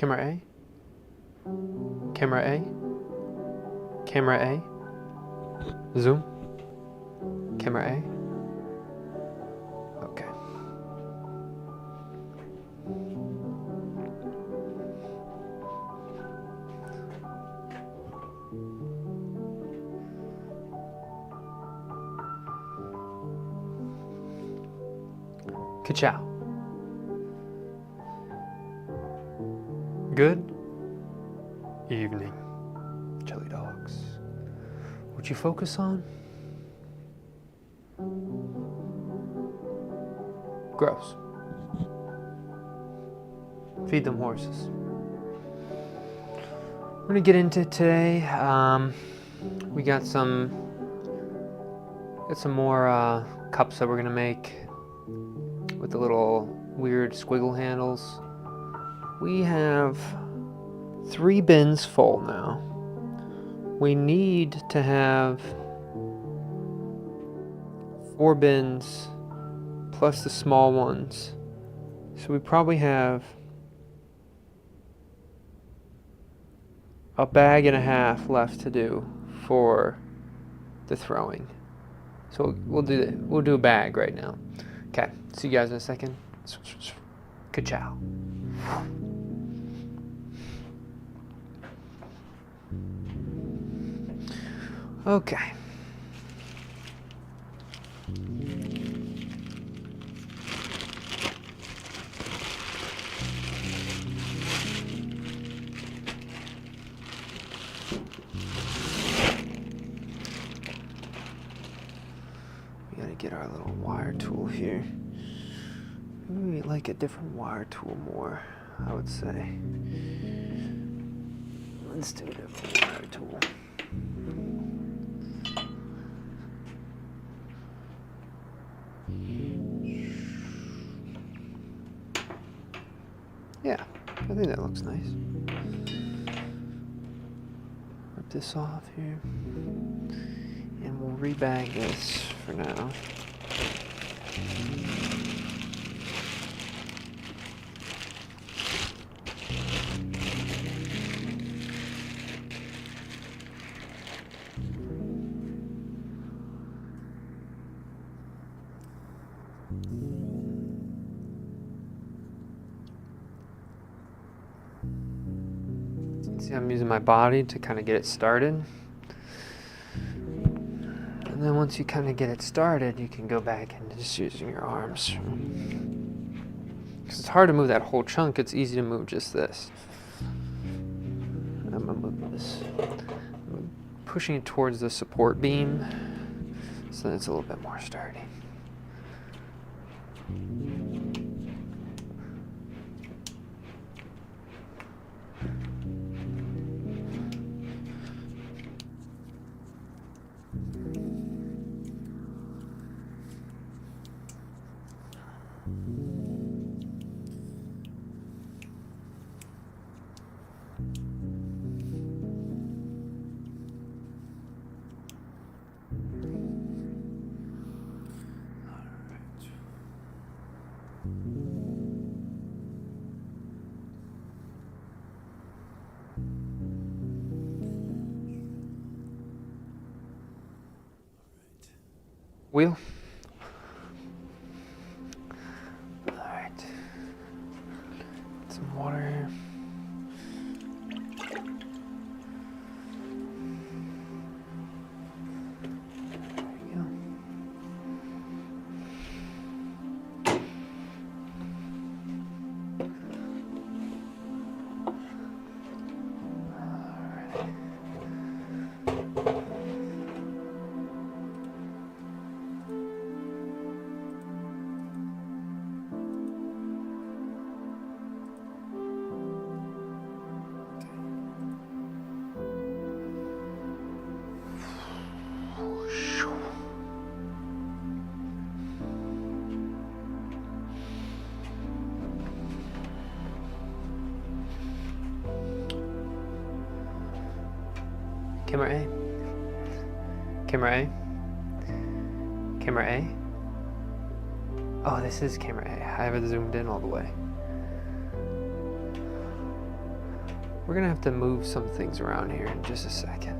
Camera A. Camera A. Camera A. Zoom. Camera A. Okay. Ka-chow. Good evening, chili dogs. What you focus on? Gross. Feed them horses. We're gonna get into it today. We got some more cups that we're gonna make with the little weird squiggle handles. We have 3 bins full now. We need to have 4 bins plus the small ones. So we probably have a bag and a half left to do for the throwing. So we'll do a bag right now. Okay, see you guys in a second. Ka-chow. Okay. We gotta get our little wire tool here. Maybe we like a different wire tool more, I would say. Let's do a different wire tool. Yeah, I think that looks nice. Rip this off here. And we'll rebag this for now. See, I'm using my body to kind of get it started. And then once you kind of get it started, you can go back into just using your arms. Because it's hard to move that whole chunk, it's easy to move just this. I'm going to move this. I'm pushing it towards the support beam, so that it's a little bit more sturdy. Wheel. All right. Get some water here. There we go. Camera A. Camera A. Camera A. Oh, this is camera A. I have it zoomed in all the way. We're gonna have to move some things around here in just a second.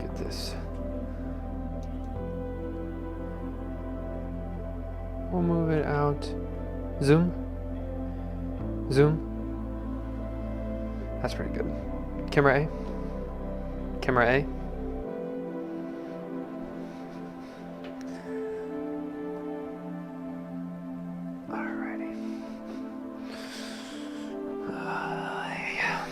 Get this. We'll move it out. Zoom. Zoom. That's pretty good. Camera A. Camera A. Alrighty. Yeah.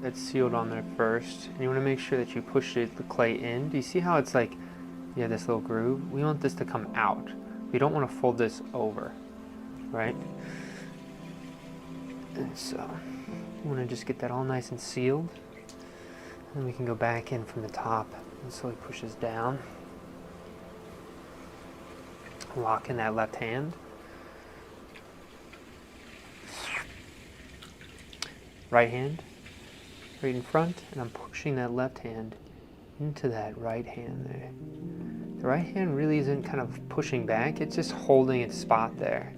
That's sealed on there first, and you want to make sure that you push the clay in. Do you see how it's like, you have this little groove? We want this to come out. We don't want to fold this over, right? And so, you want to just get that all nice and sealed. And we can go back in from the top and slowly push this down. Lock in that left hand. Right hand. Right in front, and I'm pushing that left hand into that right hand there. The right hand really isn't kind of pushing back, it's just holding its spot there.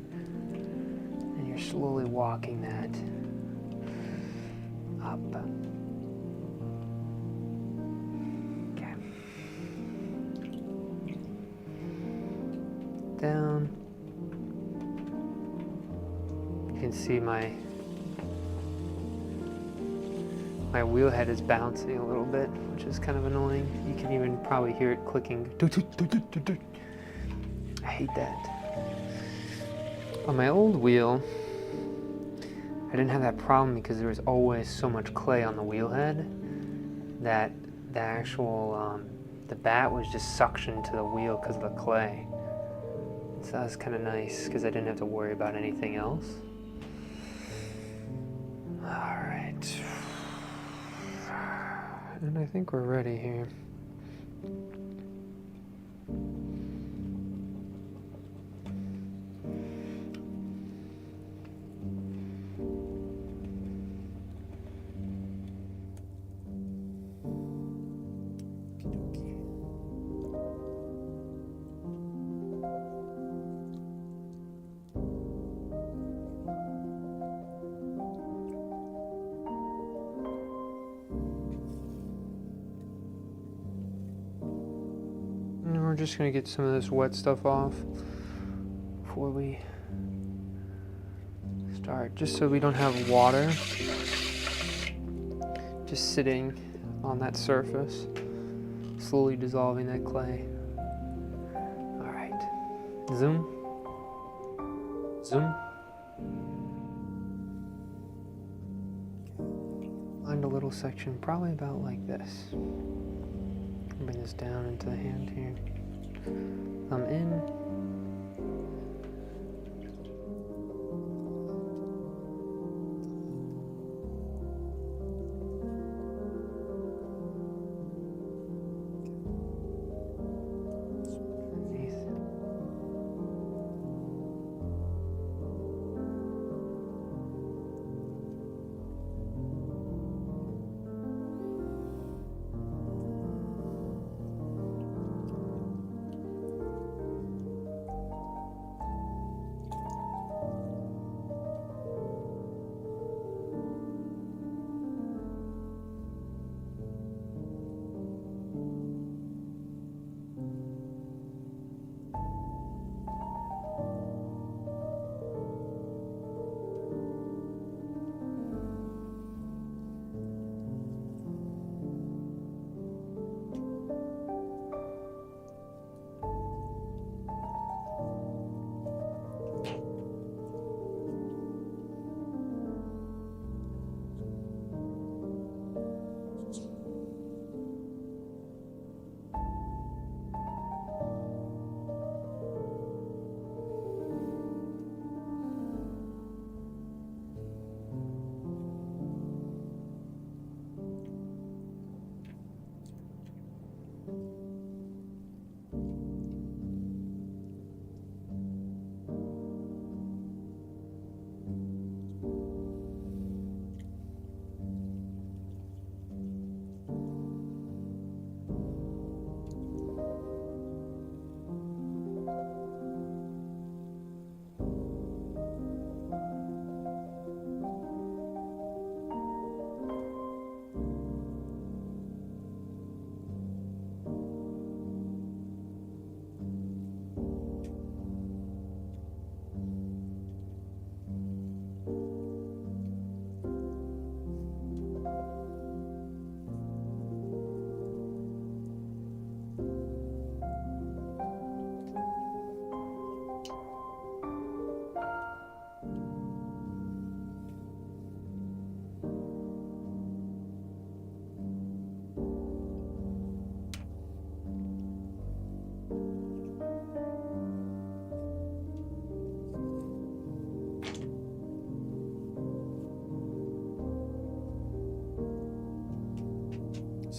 And you're slowly walking that up. Okay. Down. You can see my wheel head is bouncing a little bit, which is kind of annoying. You can even probably hear it clicking. I hate that. On my old wheel, I didn't have that problem because there was always so much clay on the wheel head that the actual, the bat was just suctioned to the wheel because of the clay. So that was kind of nice because I didn't have to worry about anything else. All right. And I think we're ready here. We're just going to get some of this wet stuff off before we start, just so we don't have water just sitting on that surface, slowly dissolving that clay. All right, zoom, zoom. Find a little section, probably about like this. Bring this down into the hand here. Thumb in.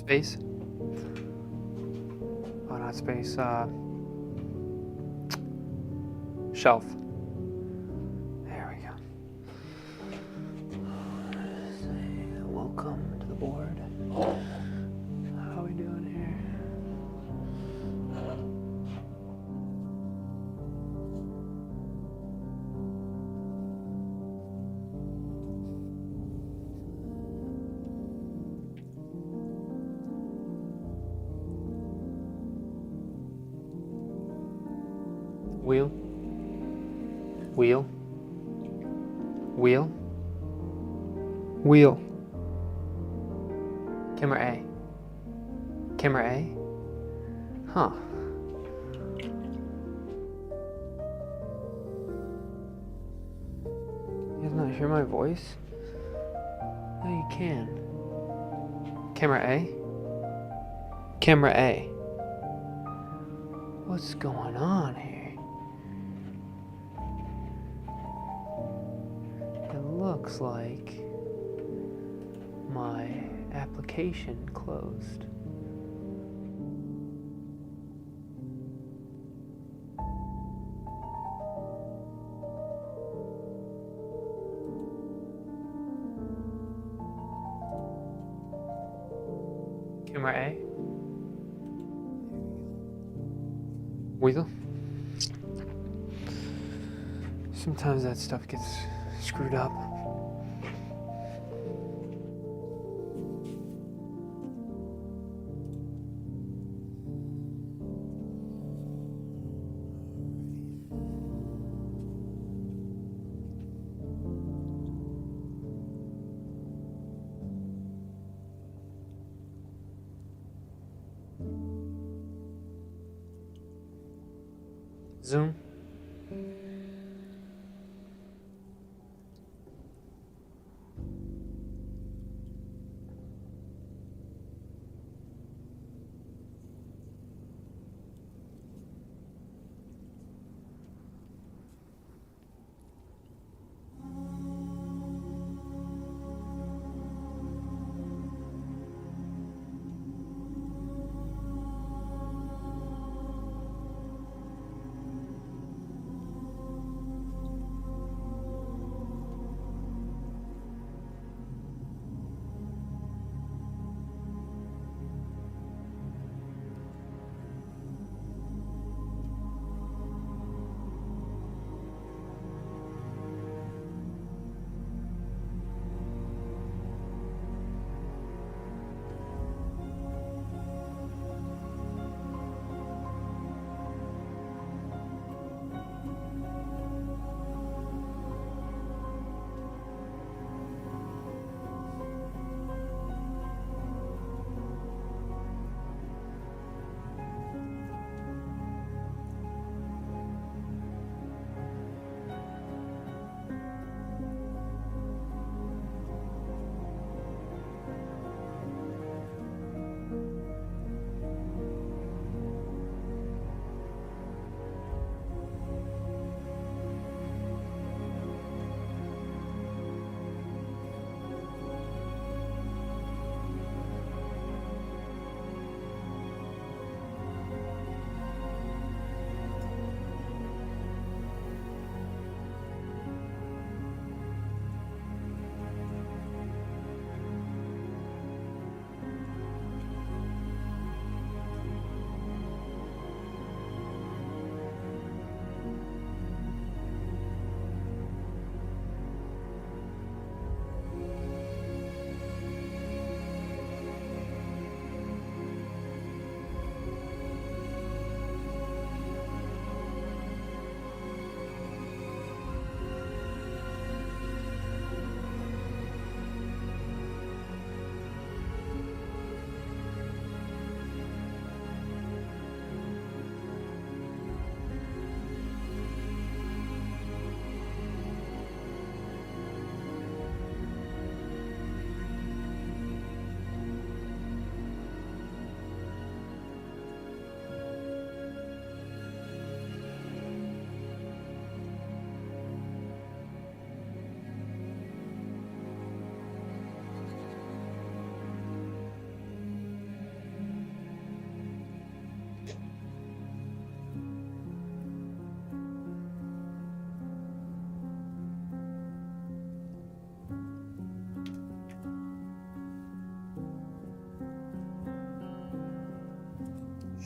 Space. Oh, not space. Shelf. There we go. Welcome to the board. How are we doing here? Wheel. Wheel. Wheel. Wheel. Camera A. Camera A? Huh. You guys not hear my voice? No, you can. Camera A? Camera A. What's going on here? It looks like my application closed. Camera A. Wheel. Sometimes that stuff gets screwed up. Zoom.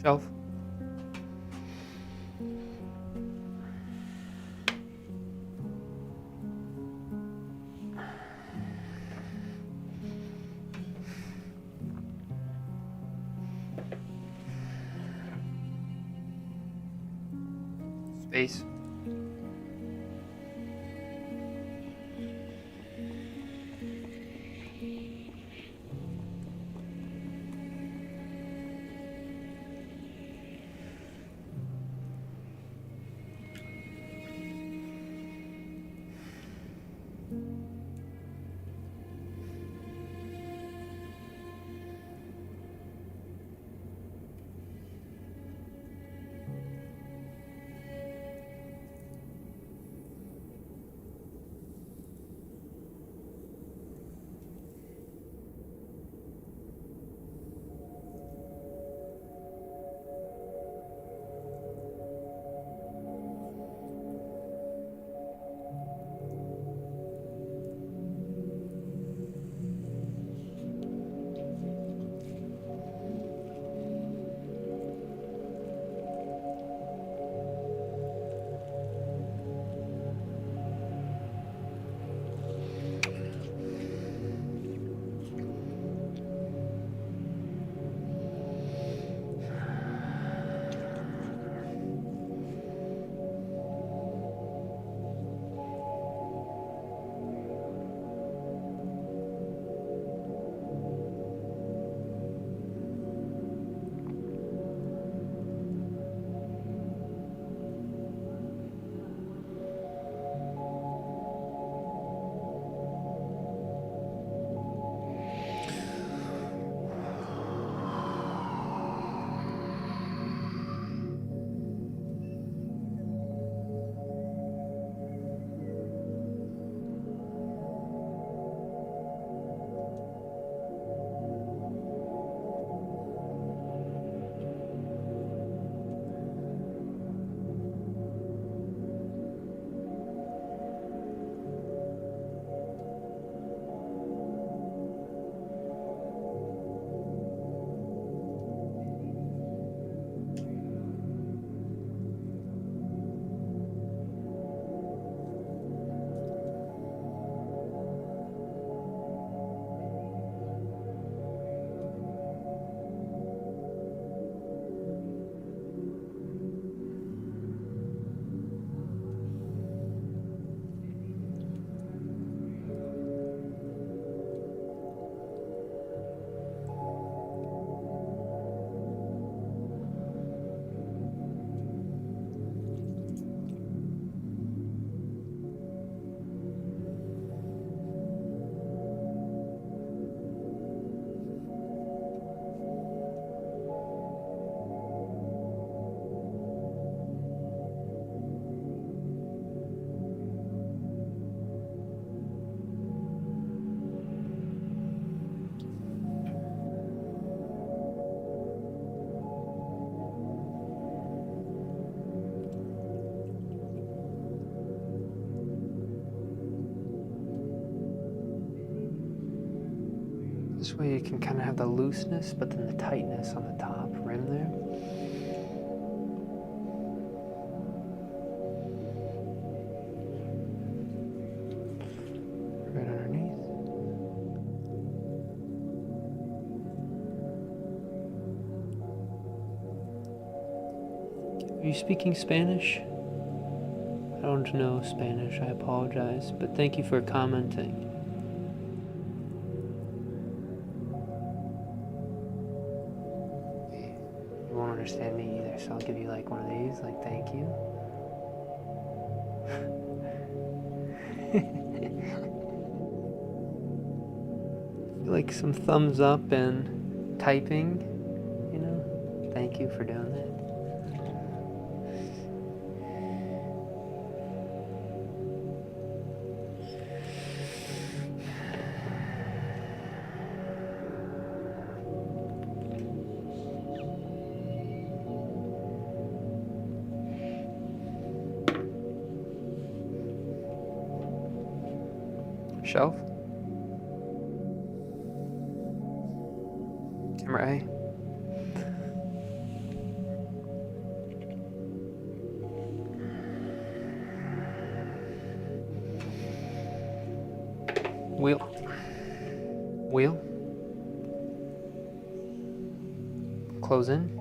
Shelf. Space. This way you can kind of have the looseness, but then the tightness on the top rim there. Right underneath. Are you speaking Spanish? I don't know Spanish, I apologize, but thank you for commenting. You won't understand me either, so I'll give you like one of these, like thank you. Like some thumbs up and typing, you know? Thank you for doing that. Shelf. Camera A. Wheel. Wheel. Close in.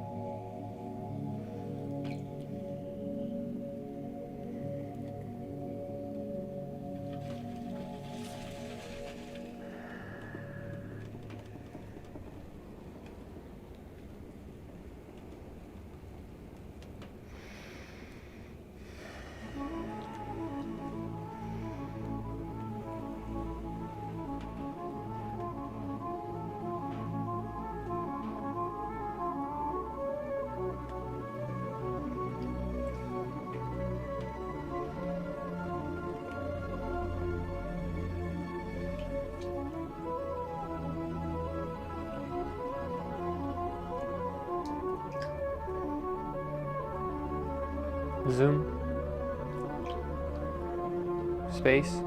Zoom. Space.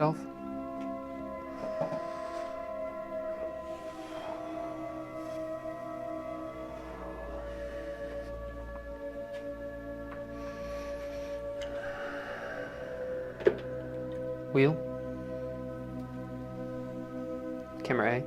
Shelf. Wheel. Camera A.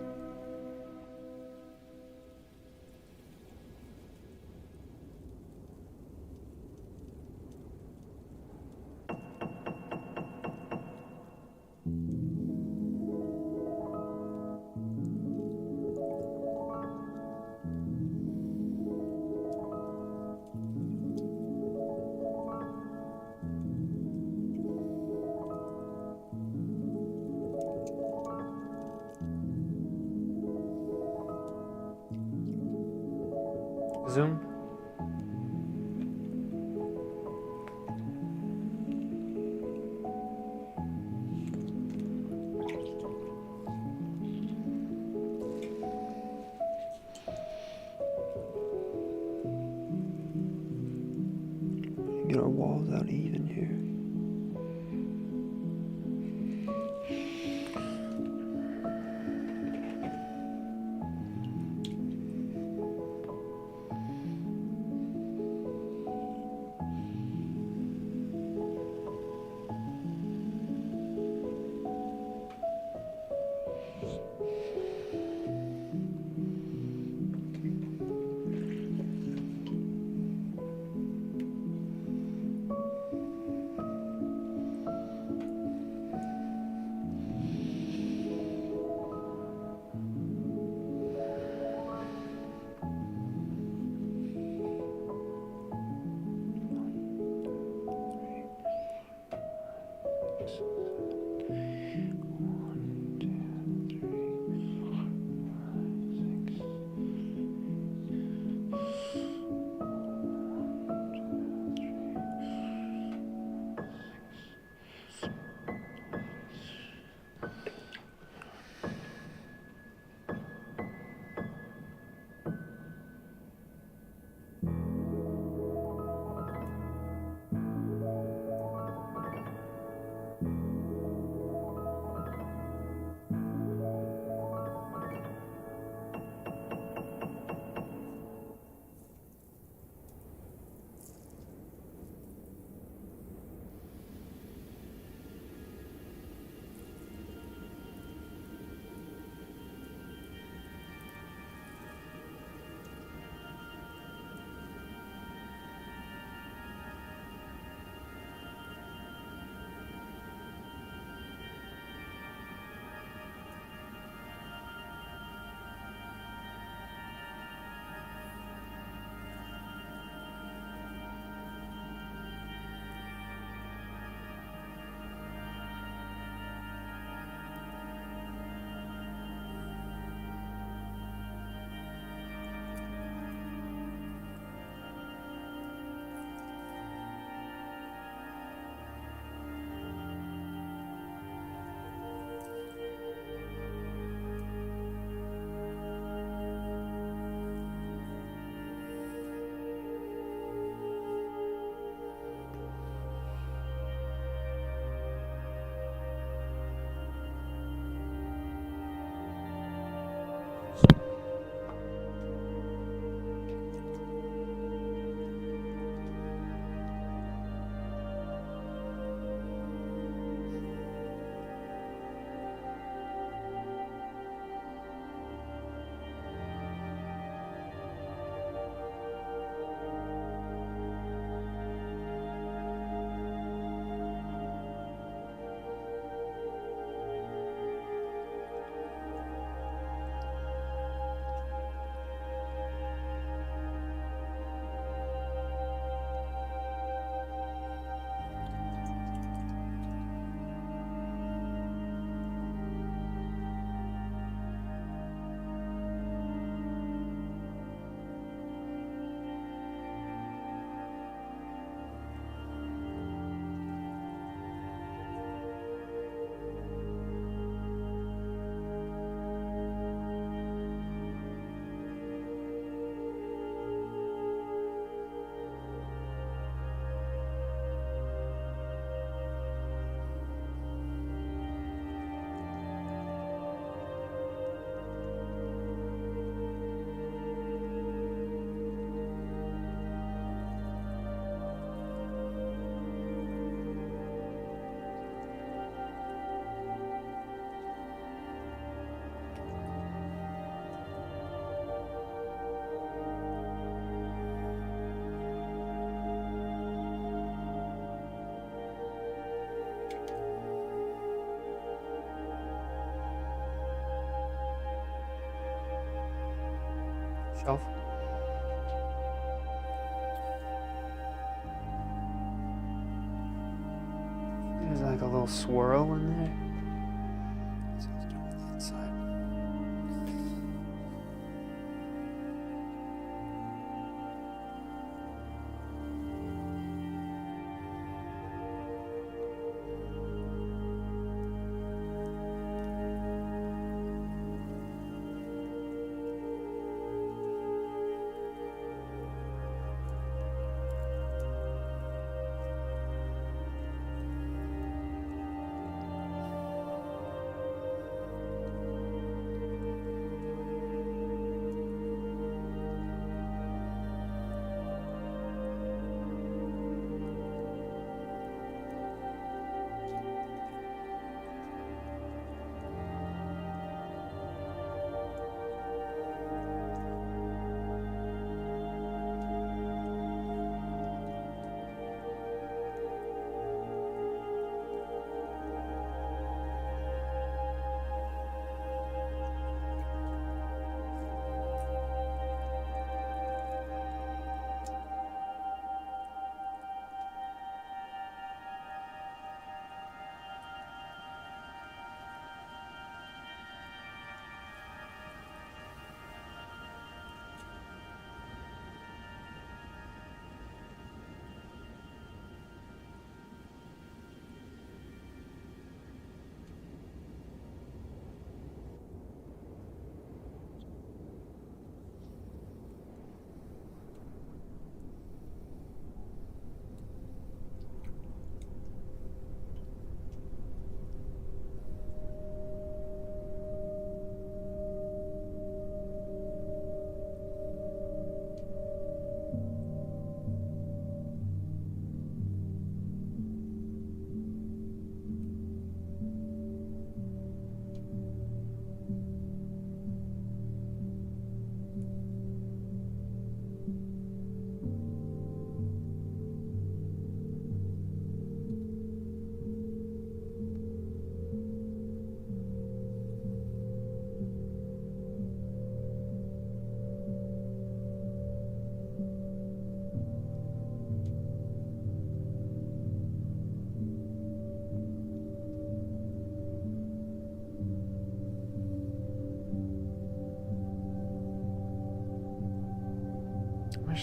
Zoom. Get our walls out even here. Shelf. There's like a little swirl in there. So let's do it with the inside.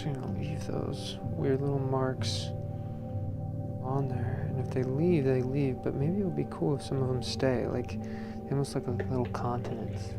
actually gonna leave those weird little marks on there, and if they leave, they leave, but maybe it would be cool if some of them stay, like almost like a little continents.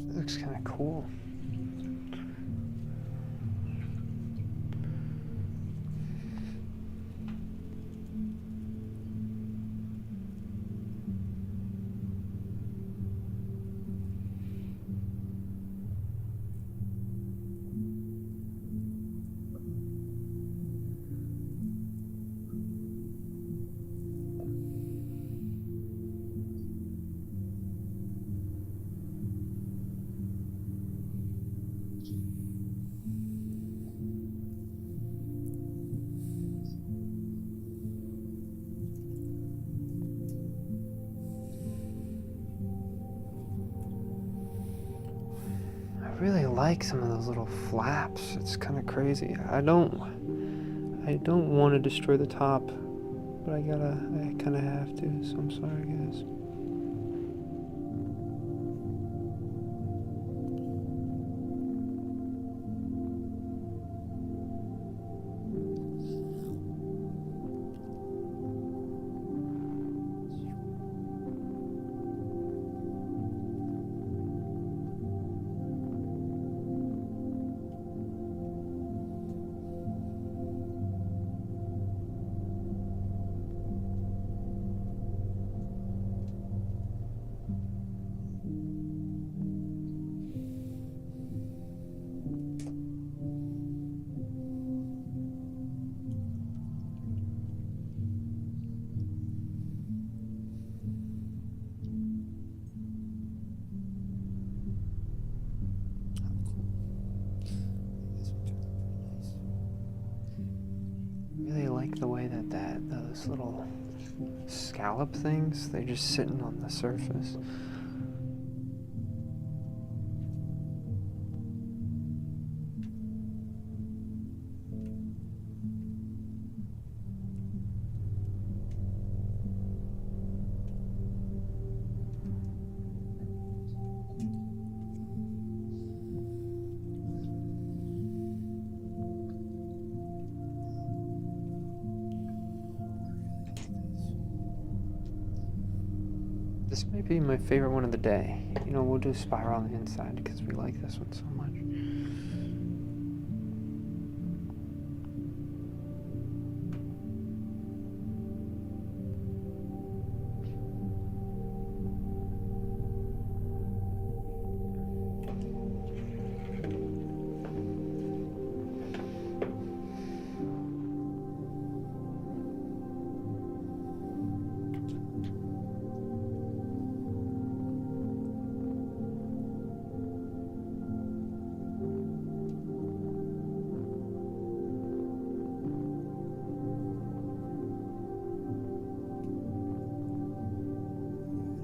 It looks kind of cool. I really like some of those little flaps. It's kind of crazy. I don't want to destroy the top, but I kind of have to, so I'm sorry, guys. Really like the way that those little scallop things, they're just sitting on the surface. This might be my favorite one of the day. You know, we'll do spiral on the inside because we like this one so much.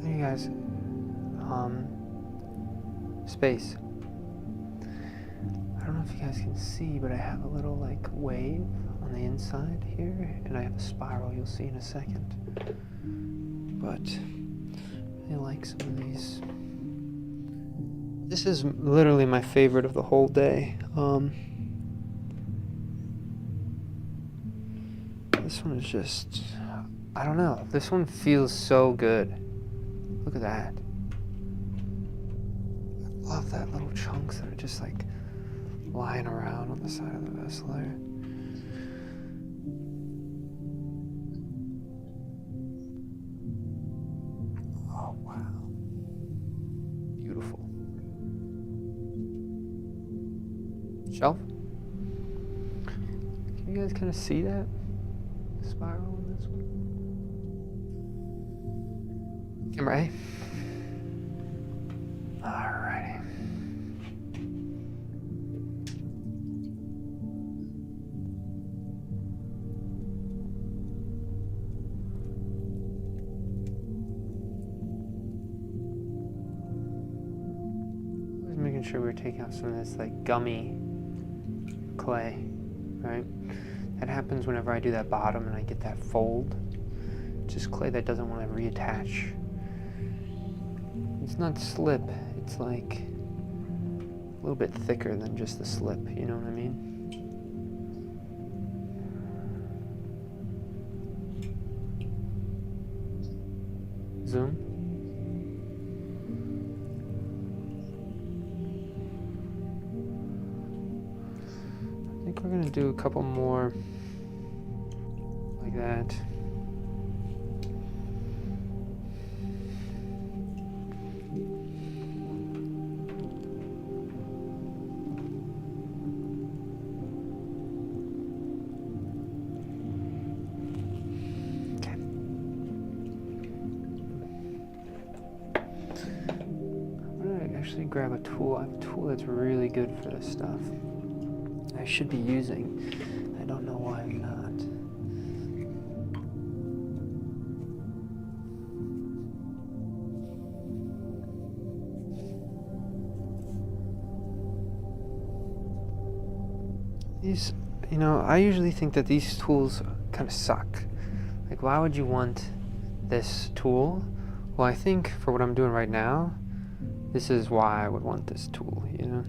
Hey guys, space. I don't know if you guys can see, but I have a little like wave on the inside here, and I have a spiral you'll see in a second. But I like some of these. This is literally my favorite of the whole day. This one is just, I don't know, this one feels so good. Look at that. I love that little chunks that are just like lying around on the side of the vessel there. Oh, wow. Beautiful. Shelf? Can you guys kind of see that? The spiral in this one? Camera A. Alrighty. sure we're taking out some of this like gummy clay, right? That happens whenever I do that bottom and I get that fold. It's just clay that doesn't want to reattach. It's not slip, it's like a little bit thicker than just the slip, you know what I mean? Zoom. I think we're gonna do a couple more like that. Actually grab a tool. I have a tool that's really good for this stuff. I should be using. I don't know why I'm not. These, you know, I usually think that these tools kind of suck. Like, why would you want this tool? Well, I think for what I'm doing right now, this is why I would want this tool, you know?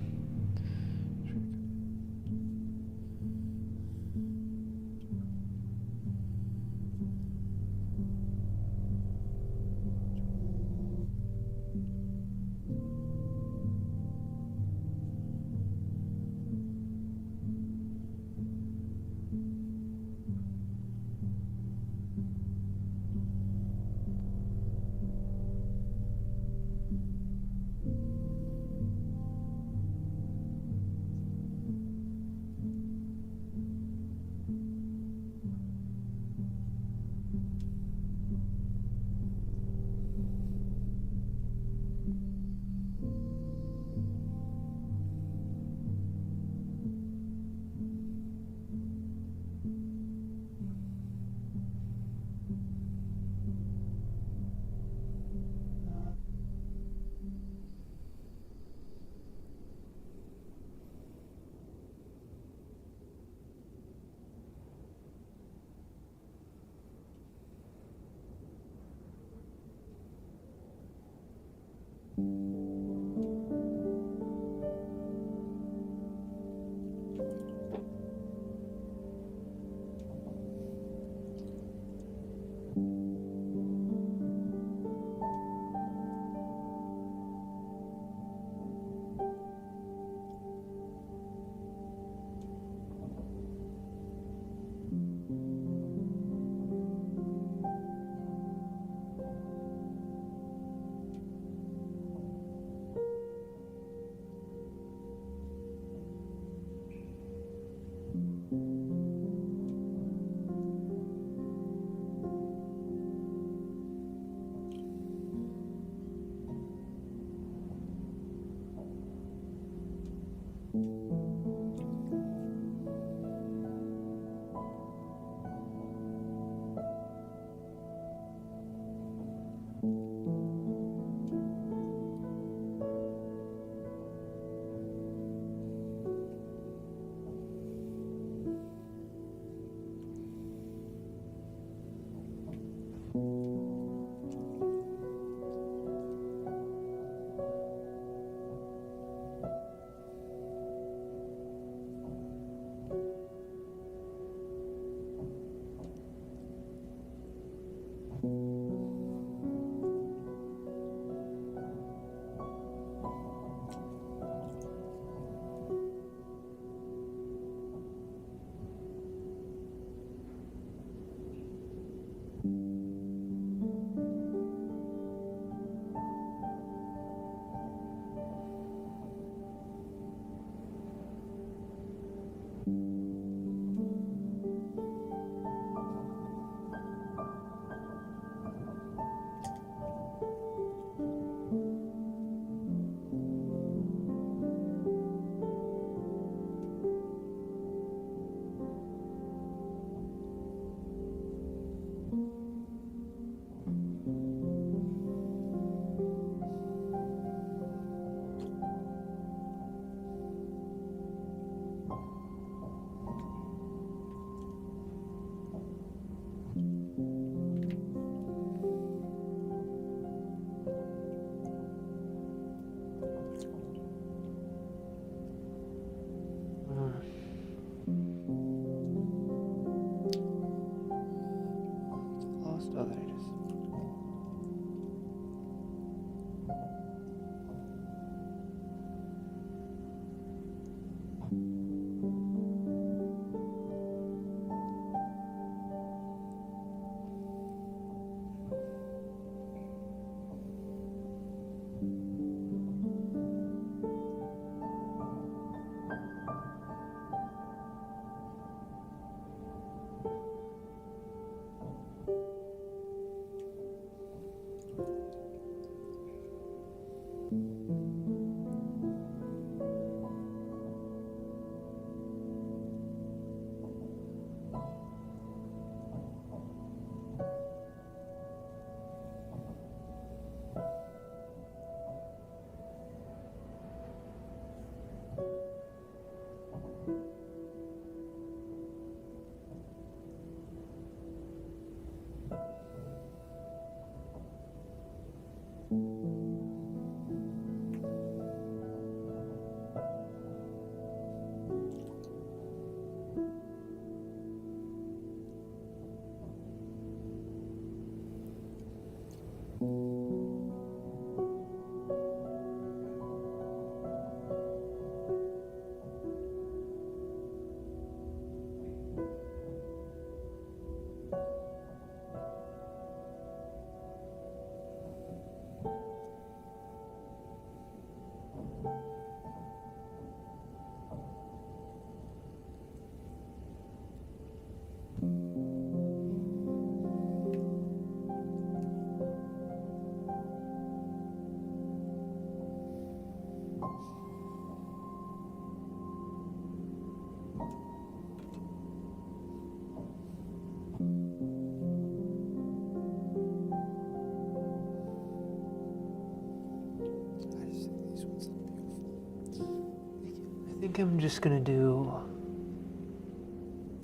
think I'm just gonna do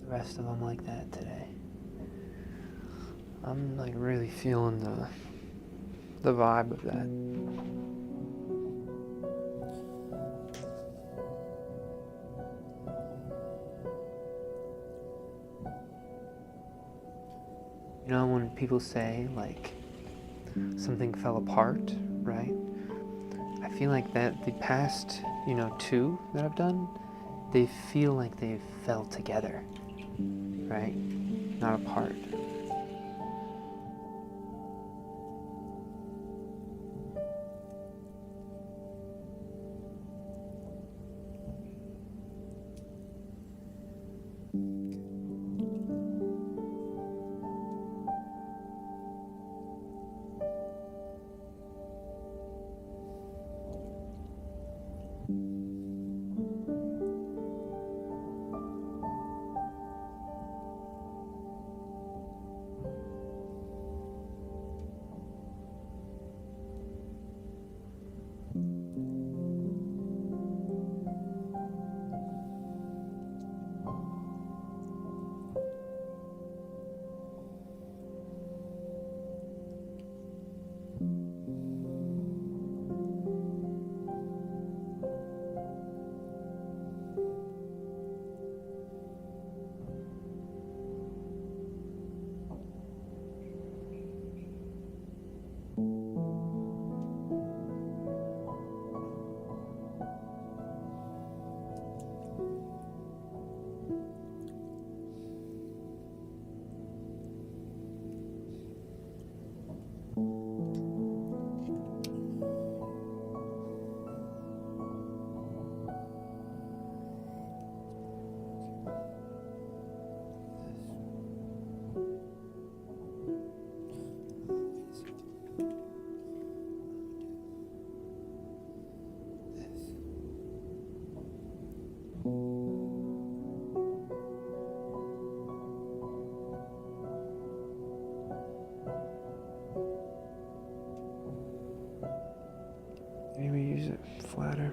the rest of them like that today. I'm like really feeling the vibe of that. You know, when people say like something fell apart, right? I feel like that the past, two that I've done, they feel like they fell together, right? Not apart. Maybe use it flatter.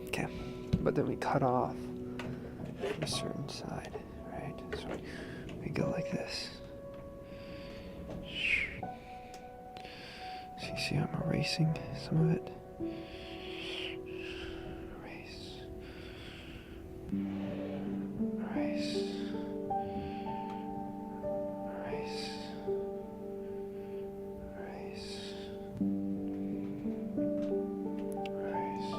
Okay, but then we cut off a certain side, right? So we go like this. So you see I'm erasing some of it. Erase. Erase. Erase. Erase. Erase.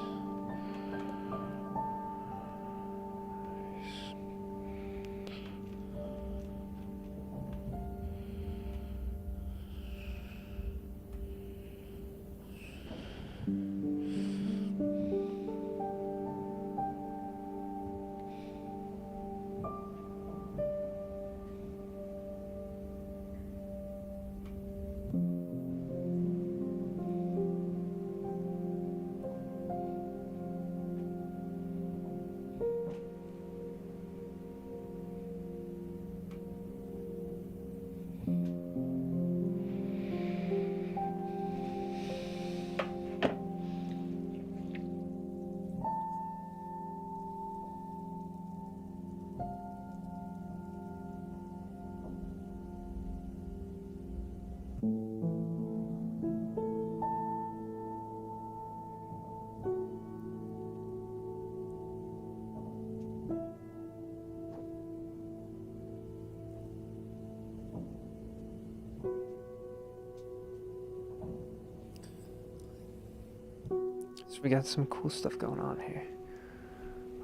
So we got some cool stuff going on here.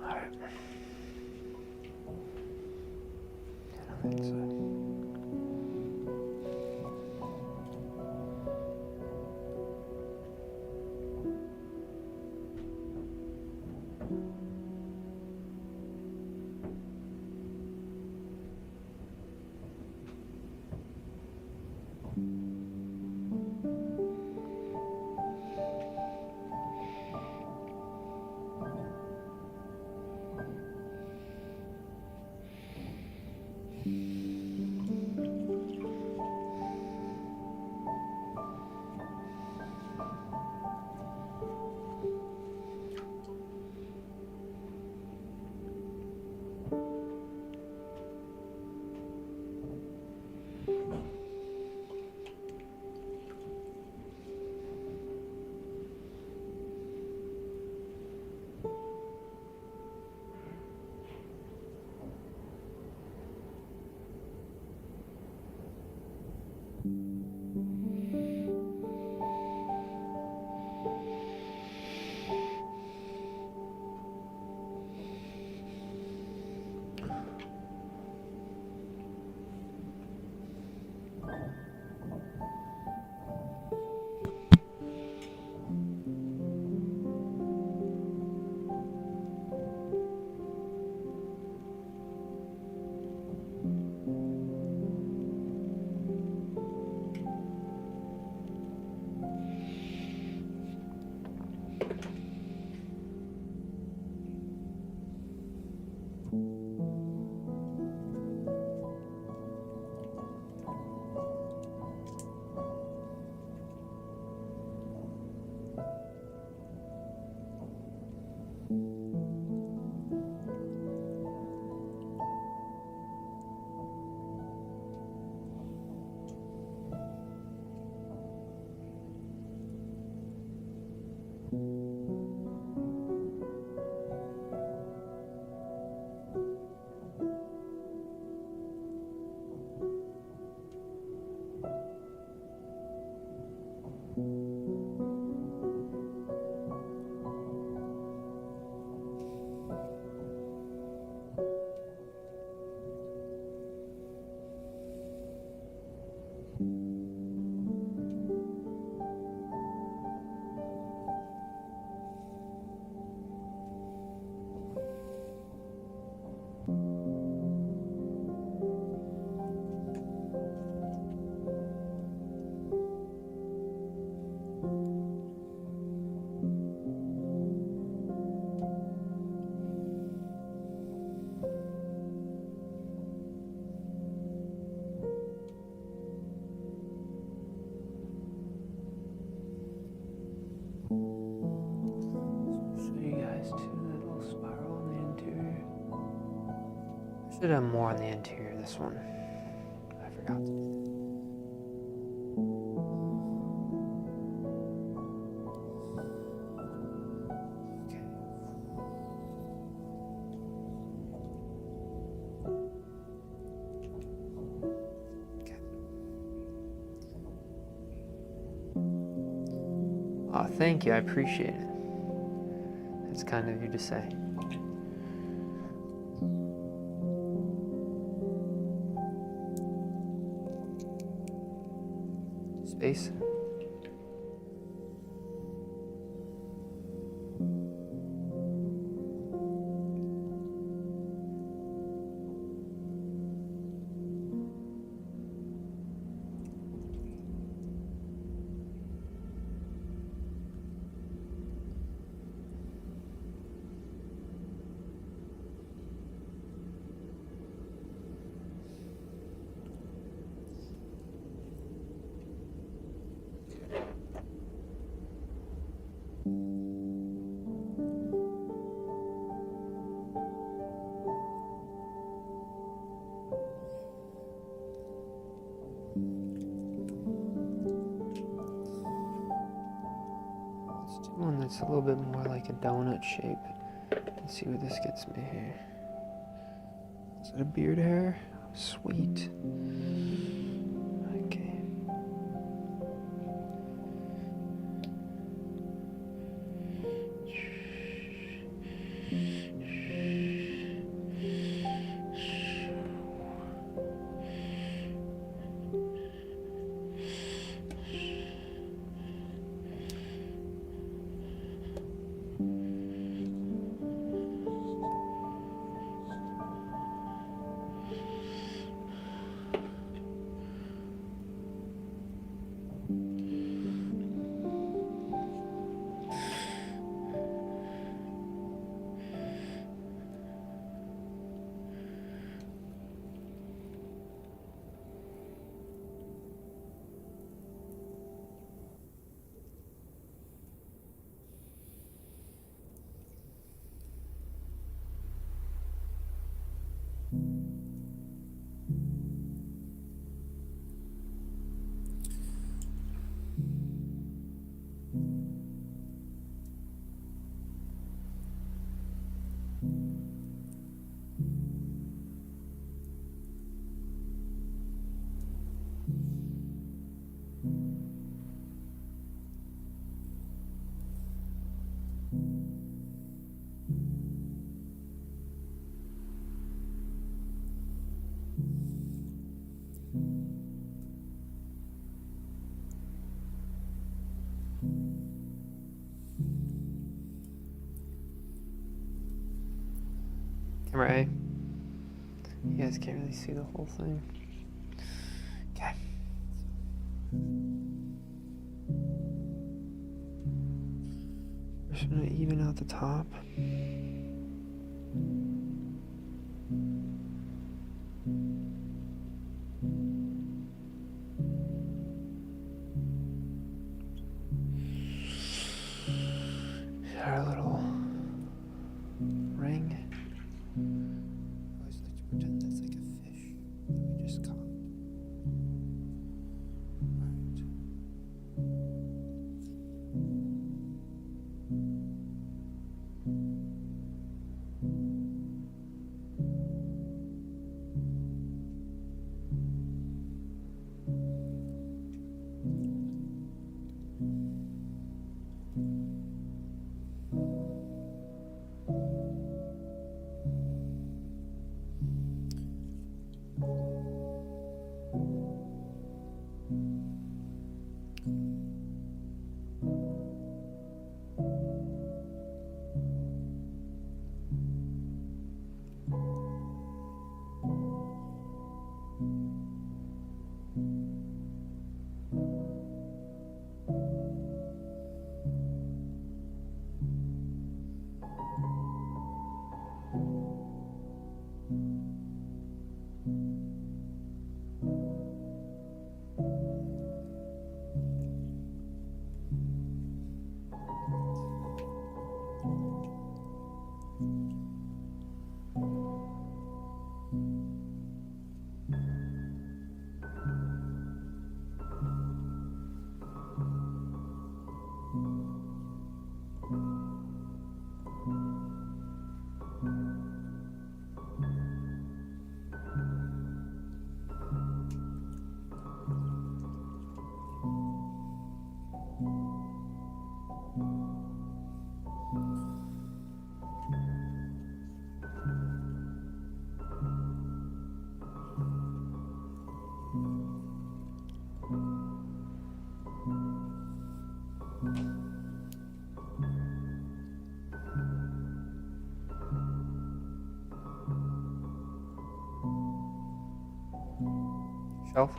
All right. And on that side. Should have more on the interior this one. I forgot to do that. Okay. Oh, thank you. I appreciate it. It's kind of you to say. Space. One that's a little bit more like a donut shape. Let's see what this gets me here. Is that a beard hair? Sweet. Okay. Camera A. You guys can't really see the whole thing. Okay. Just gonna even out the top. Our little ring. I always like to pretend that's like a fish that we just caught. Right. Shelf.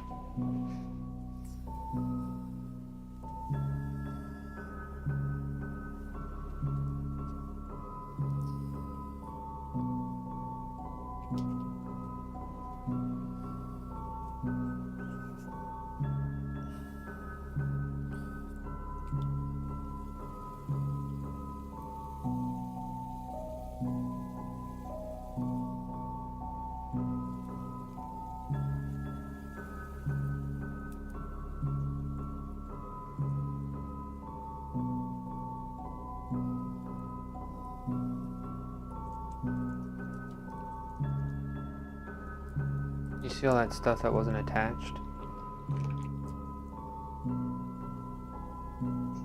You see all that stuff that wasn't attached?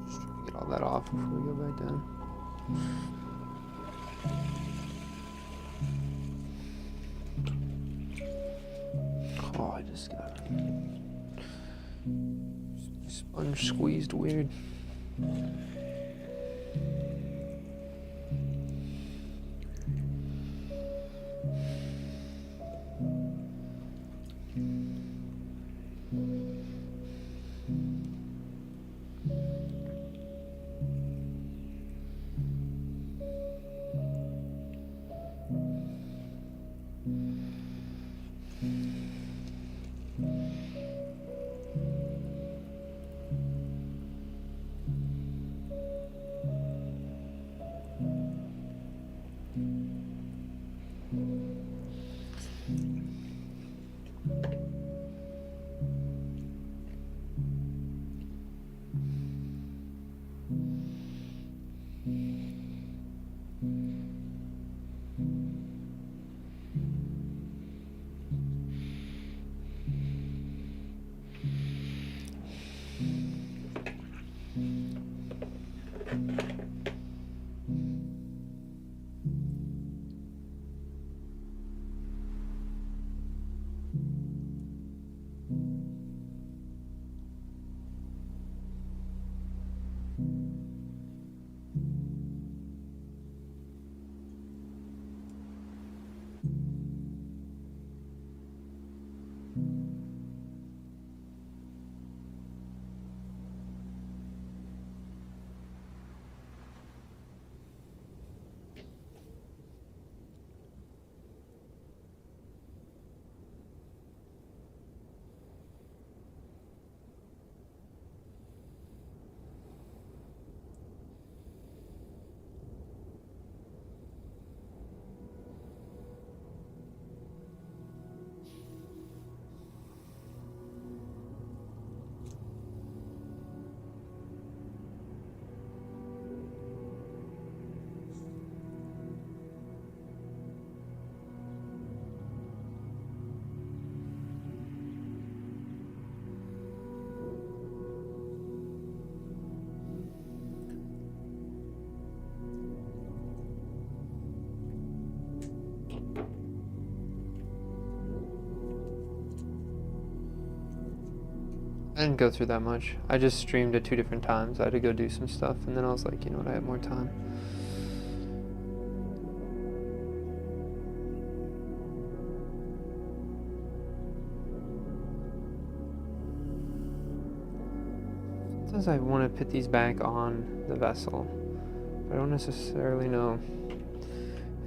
Just trying to get all that off before we go back down. Oh, I just got sponge squeezed weird. I didn't go through that much. I just streamed at 2 different times. I had to go do some stuff, and then I was like, you know what, I have more time. Sometimes I want to put these back on the vessel, but I don't necessarily know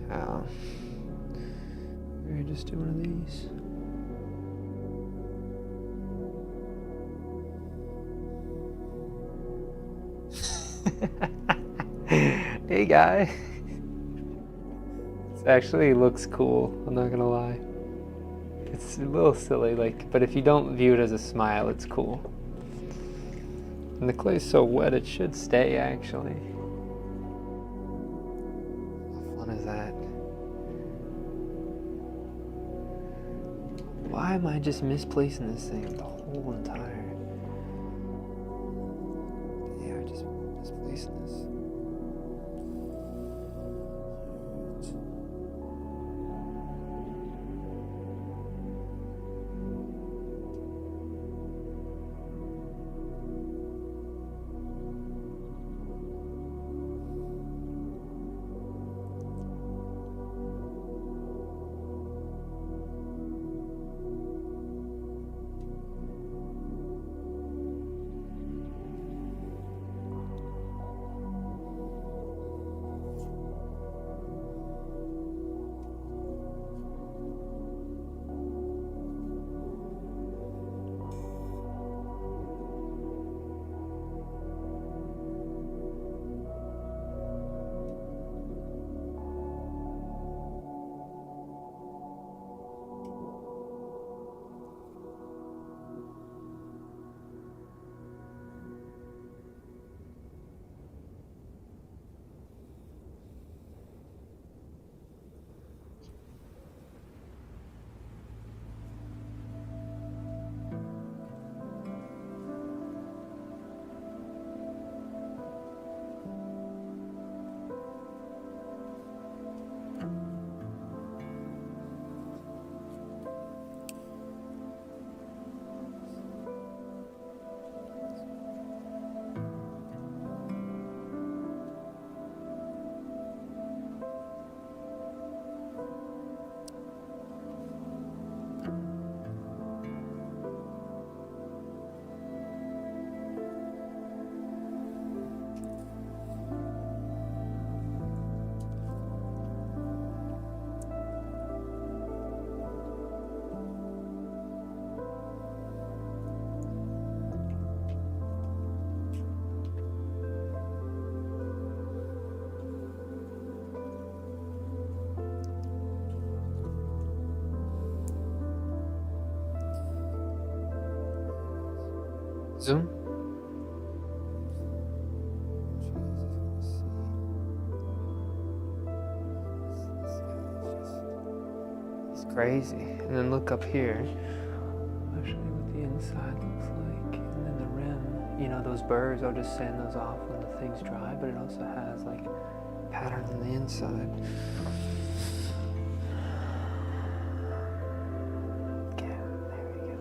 how. Maybe just do one of these. Hey guy. It actually looks cool, I'm not gonna lie. It's a little silly, like, but if you don't view it as a smile, it's cool. And the clay's so wet, it should stay, actually. How fun is that? Why am I just misplacing this thing the whole entire... Yeah, I just misplacing this. Zoom? It's crazy. And then look up here. I'll show you what the inside looks like. And then the rim, you know, those burrs, I'll just sand those off when the thing's dry, but it also has like pattern on the inside. Yeah, there we go.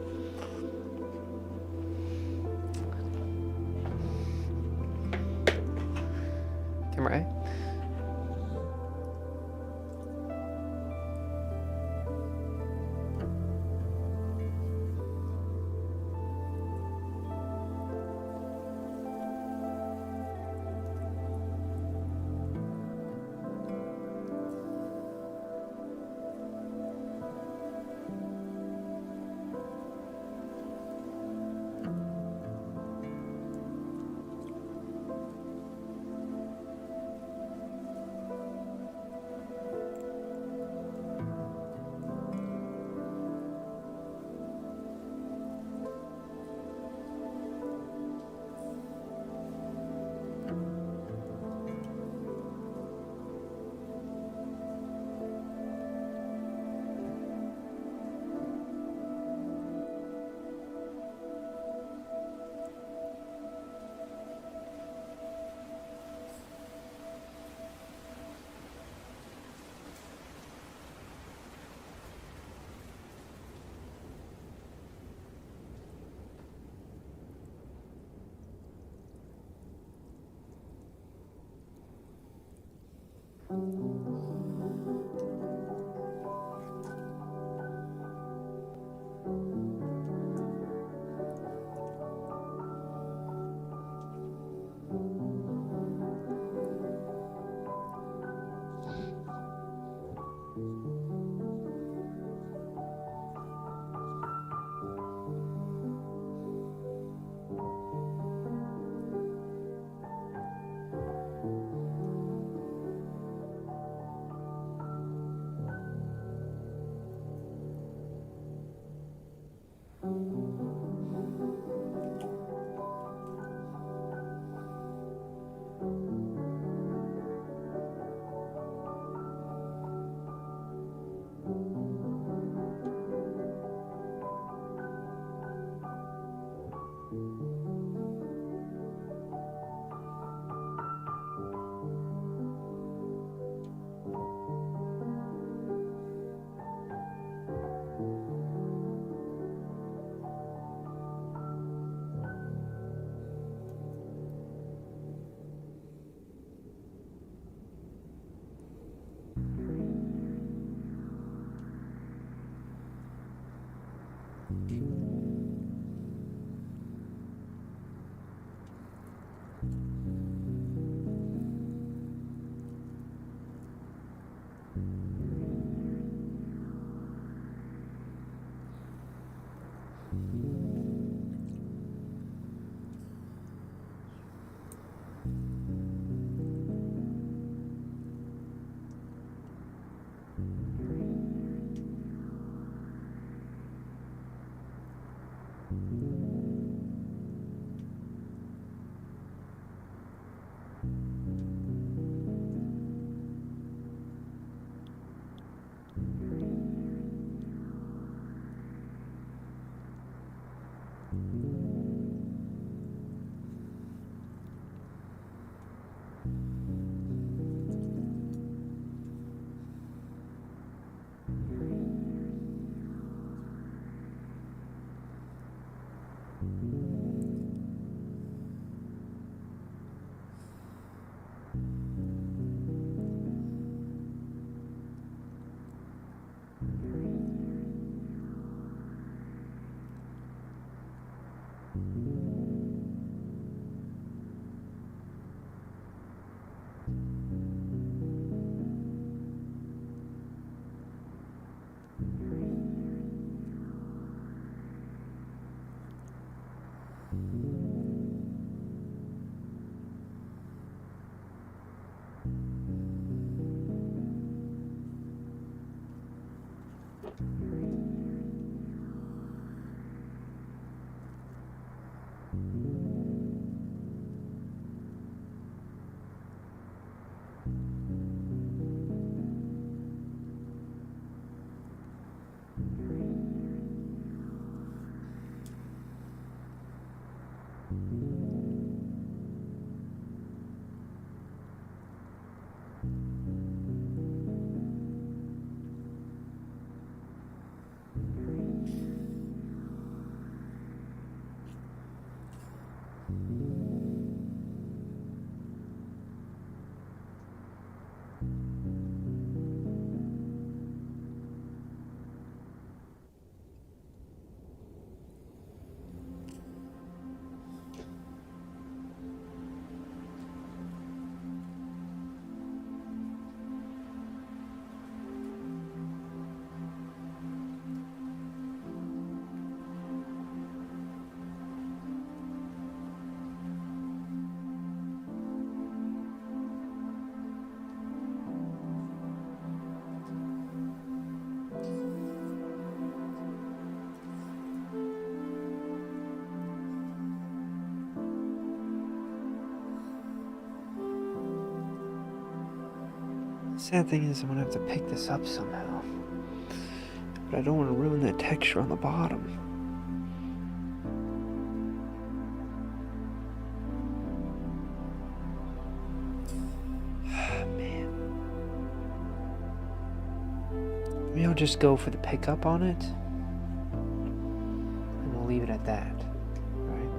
Camera A. Sad thing is I'm gonna have to pick this up somehow. But I don't want to ruin that texture on the bottom. Man. Maybe I'll just go for the pickup on it. And we'll leave it at that. Right?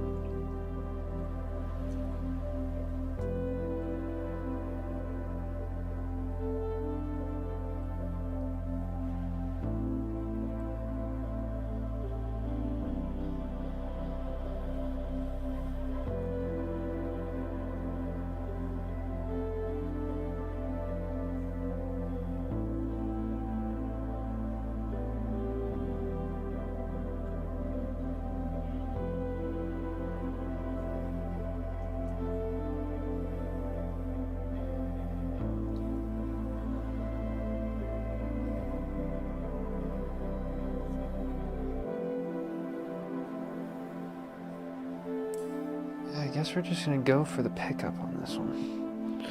guess we're just gonna go for the pickup on this one.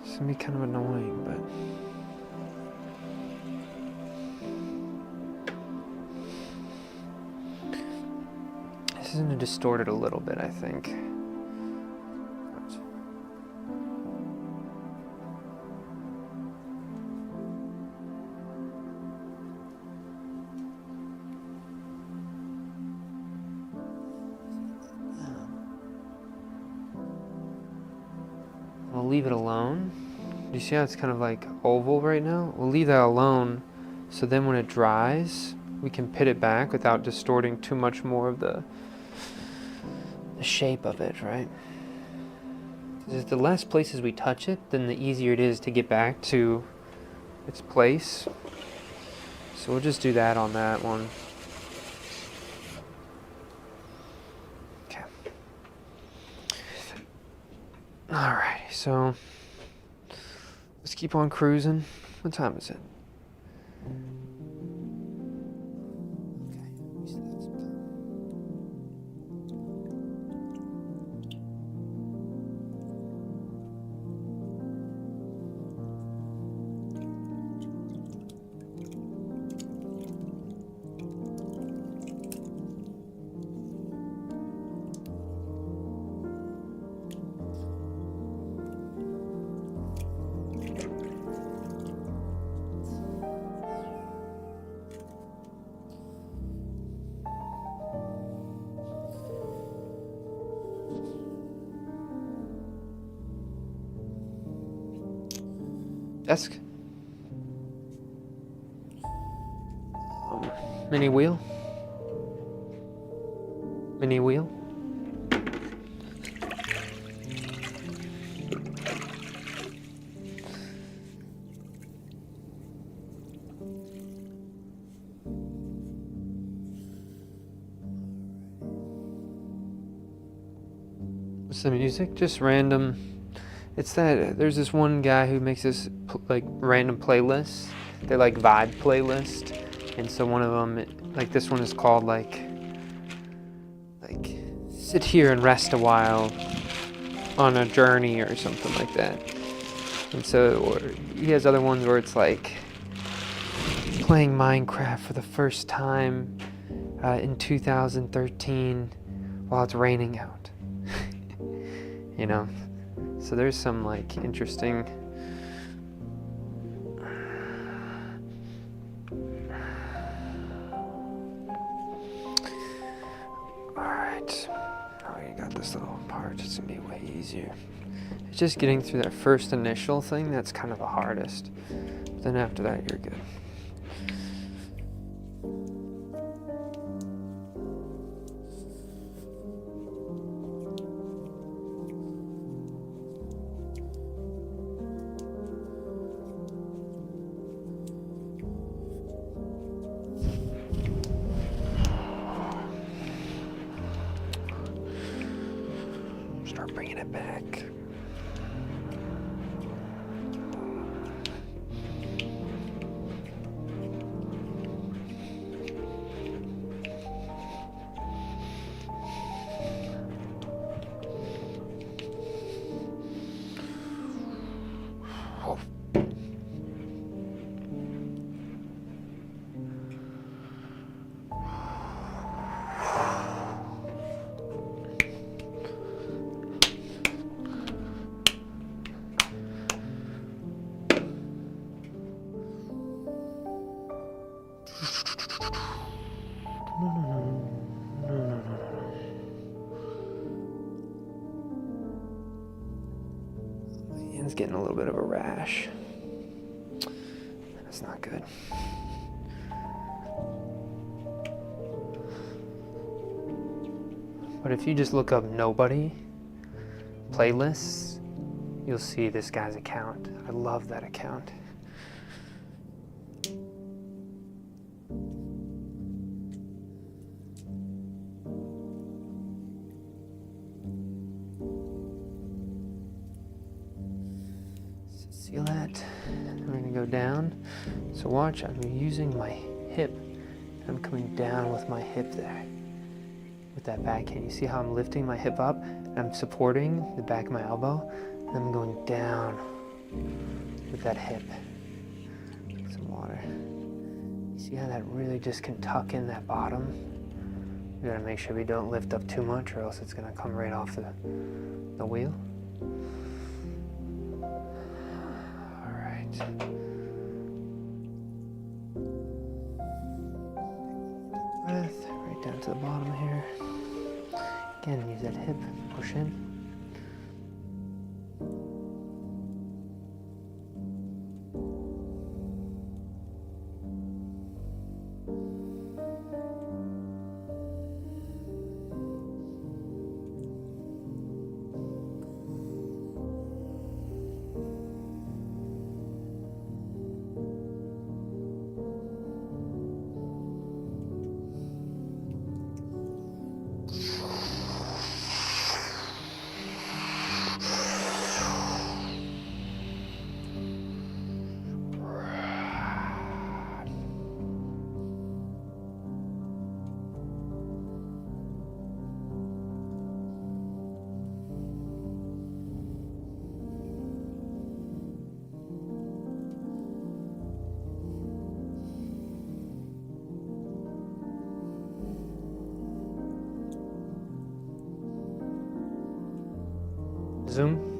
It's gonna be kind of annoying, but this is gonna distort it a little bit, I think. We'll leave it alone. Do you see how it's kind of like oval right now? We'll leave that alone, so then when it dries, we can pit it back without distorting too much more of the shape of it, right? Because the less places we touch it, then the easier it is to get back to its place. So we'll just do that on that one. Okay. Alrighty, so let's keep on cruising. What time is it? Okay, we still have some time. Desk. Mini wheel. Mini wheel. What's the music? Just random. It's that there's this one guy who makes this like random playlists. They're like vibe playlist, and so one of them, like this one is called like sit here and rest a while on a journey or something like that. And so, or he has other ones where it's like playing Minecraft for the first time in 2013 while it's raining out. You know. So there's some like interesting Alright. Oh, you got this little part. It's gonna be way easier. It's just getting through that first initial thing that's kind of the hardest. But then after that you're good. Start bringing it back. Oh. My hand's getting a little bit of a rash. That's not good. But if you just look up Nobody playlists, you'll see this guy's account. I love that account. See that? We're gonna go down. So watch, I'm using my hip. I'm coming down with my hip there. With that backhand. You see how I'm lifting my hip up? I'm supporting the back of my elbow, and I'm going down with that hip. Get some water. You see how that really just can tuck in that bottom? We gotta make sure we don't lift up too much, or else it's gonna come right off the wheel. All right. Breath right down to the bottom here. Again, use that hip, push in. Zoom.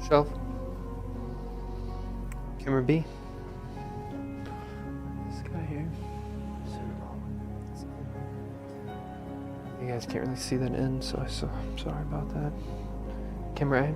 Shelf. Camera B. This guy here. You guys can't really see that end, so I'm sorry about that. Camera A.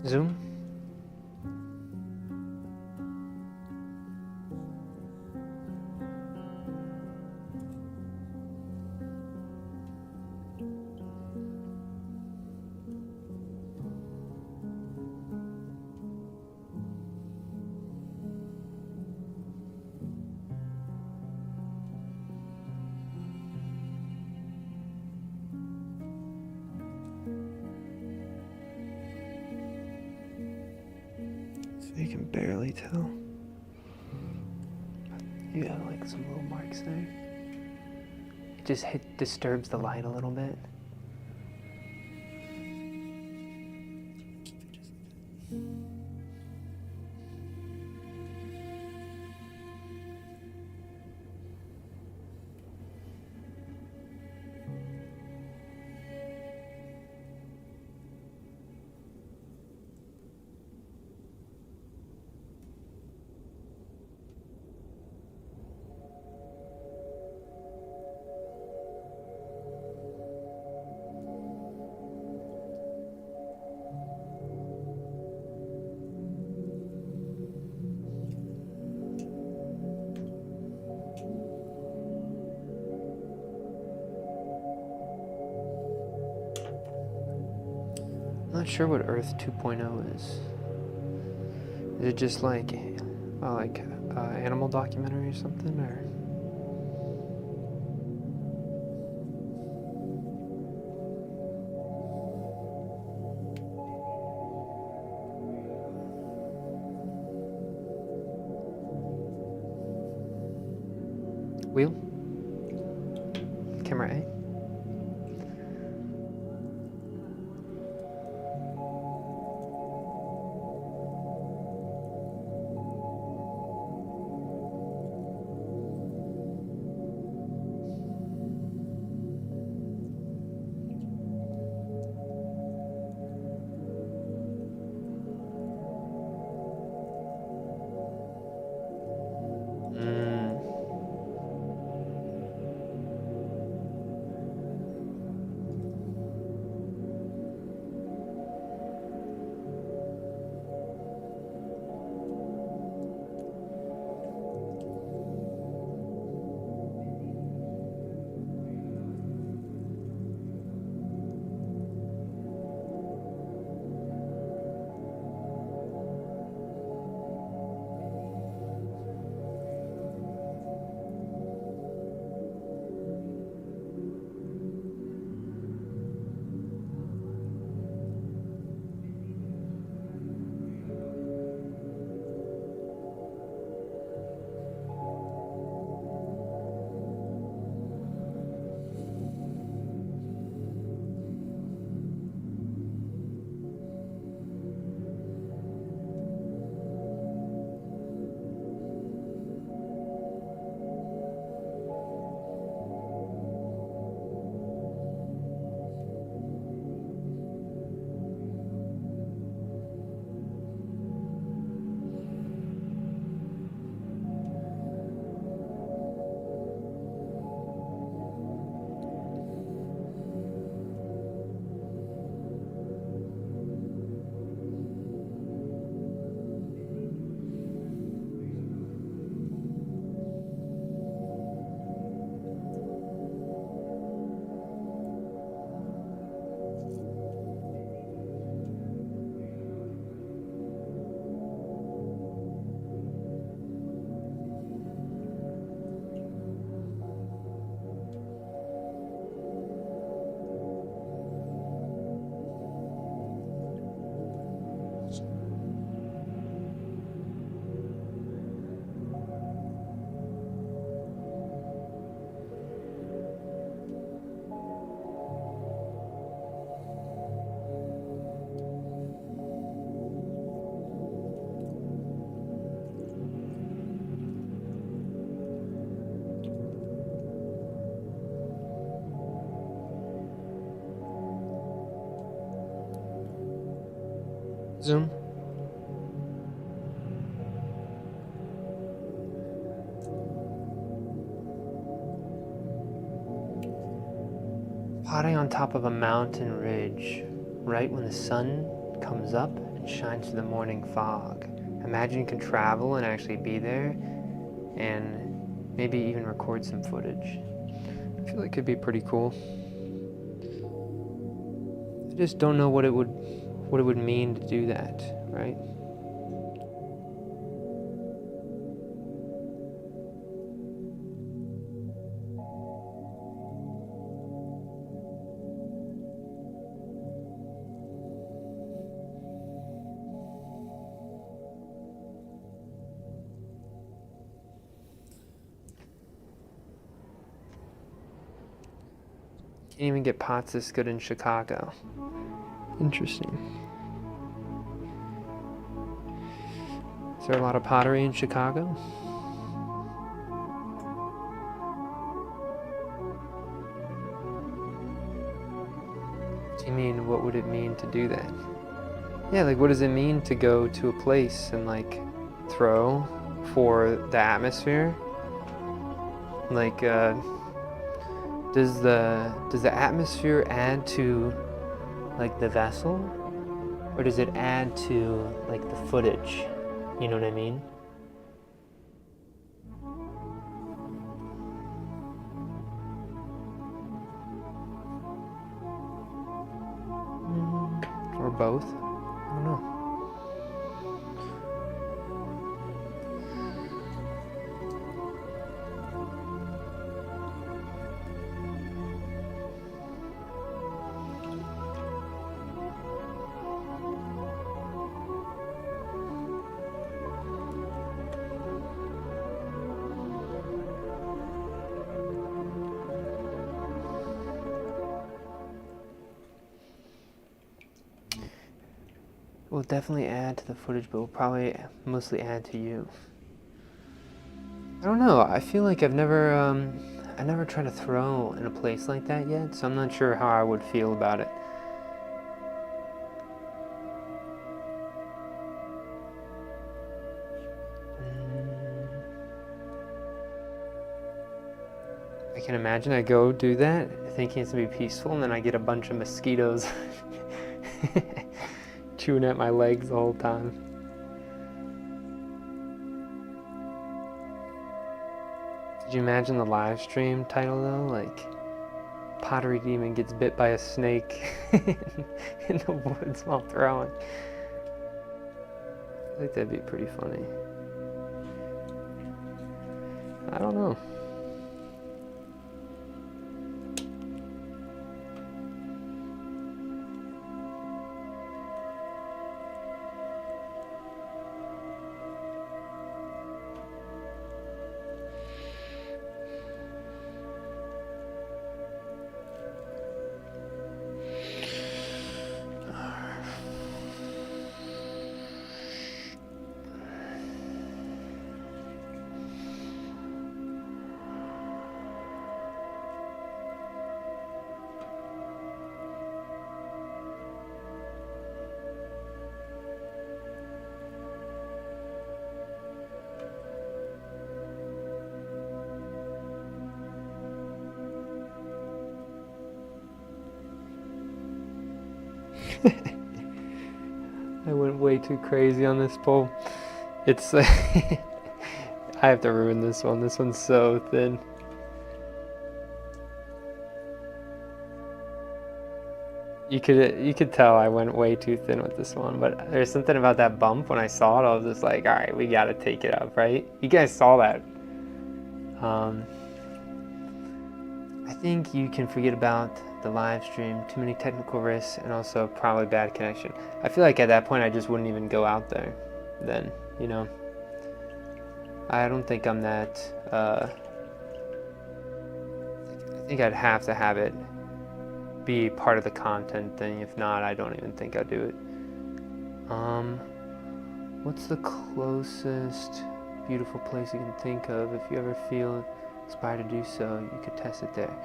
Zoom. So you can barely tell. You have like some little marks there. It just disturbs the light a little bit. Keep it just like that. I'm not sure what Earth 2.0 is. Is it just like animal documentary or something, or? Wheel? Camera A? Zoom. Potting on top of a mountain ridge, right when the sun comes up and shines through the morning fog. Imagine you can travel and actually be there and maybe even record some footage. I feel like it could be pretty cool. I just don't know what it would mean to do that, right? Can't even get pots this good in Chicago. Interesting. Is there a lot of pottery in Chicago? What do you mean, what would it mean to do that? Yeah, like what does it mean to go to a place and like throw for the atmosphere? Like does the atmosphere add to like the vessel, or does it add to like the footage? You know what I mean? Or both? I don't know. Will definitely add to the footage, but will probably mostly add to you. I don't know. I feel like I never tried to throw in a place like that yet, so I'm not sure how I would feel about it. I can imagine I go do that, thinking it's gonna be peaceful, and then I get a bunch of mosquitoes chewing at my legs the whole time. Did you imagine the live stream title though? Like, Pottery Demon gets bit by a snake in the woods while throwing. I think that'd be pretty funny. I don't know. I went way too crazy on this poll. It's I have to ruin this one. This one's so thin. You could tell I went way too thin with this one, but there's something about that bump when I saw it. I was just like, all right, we gotta take it up, right? You guys saw that. I think you can forget about the live stream, too many technical risks, and also probably bad connection. I feel like at that point I just wouldn't even go out there then, you know. I don't think I'm that, I think I'd have to have it be part of the content thing. If not, I don't even think I'd do it. What's the closest beautiful place you can think of? If you ever feel inspired to do so, you could test it there.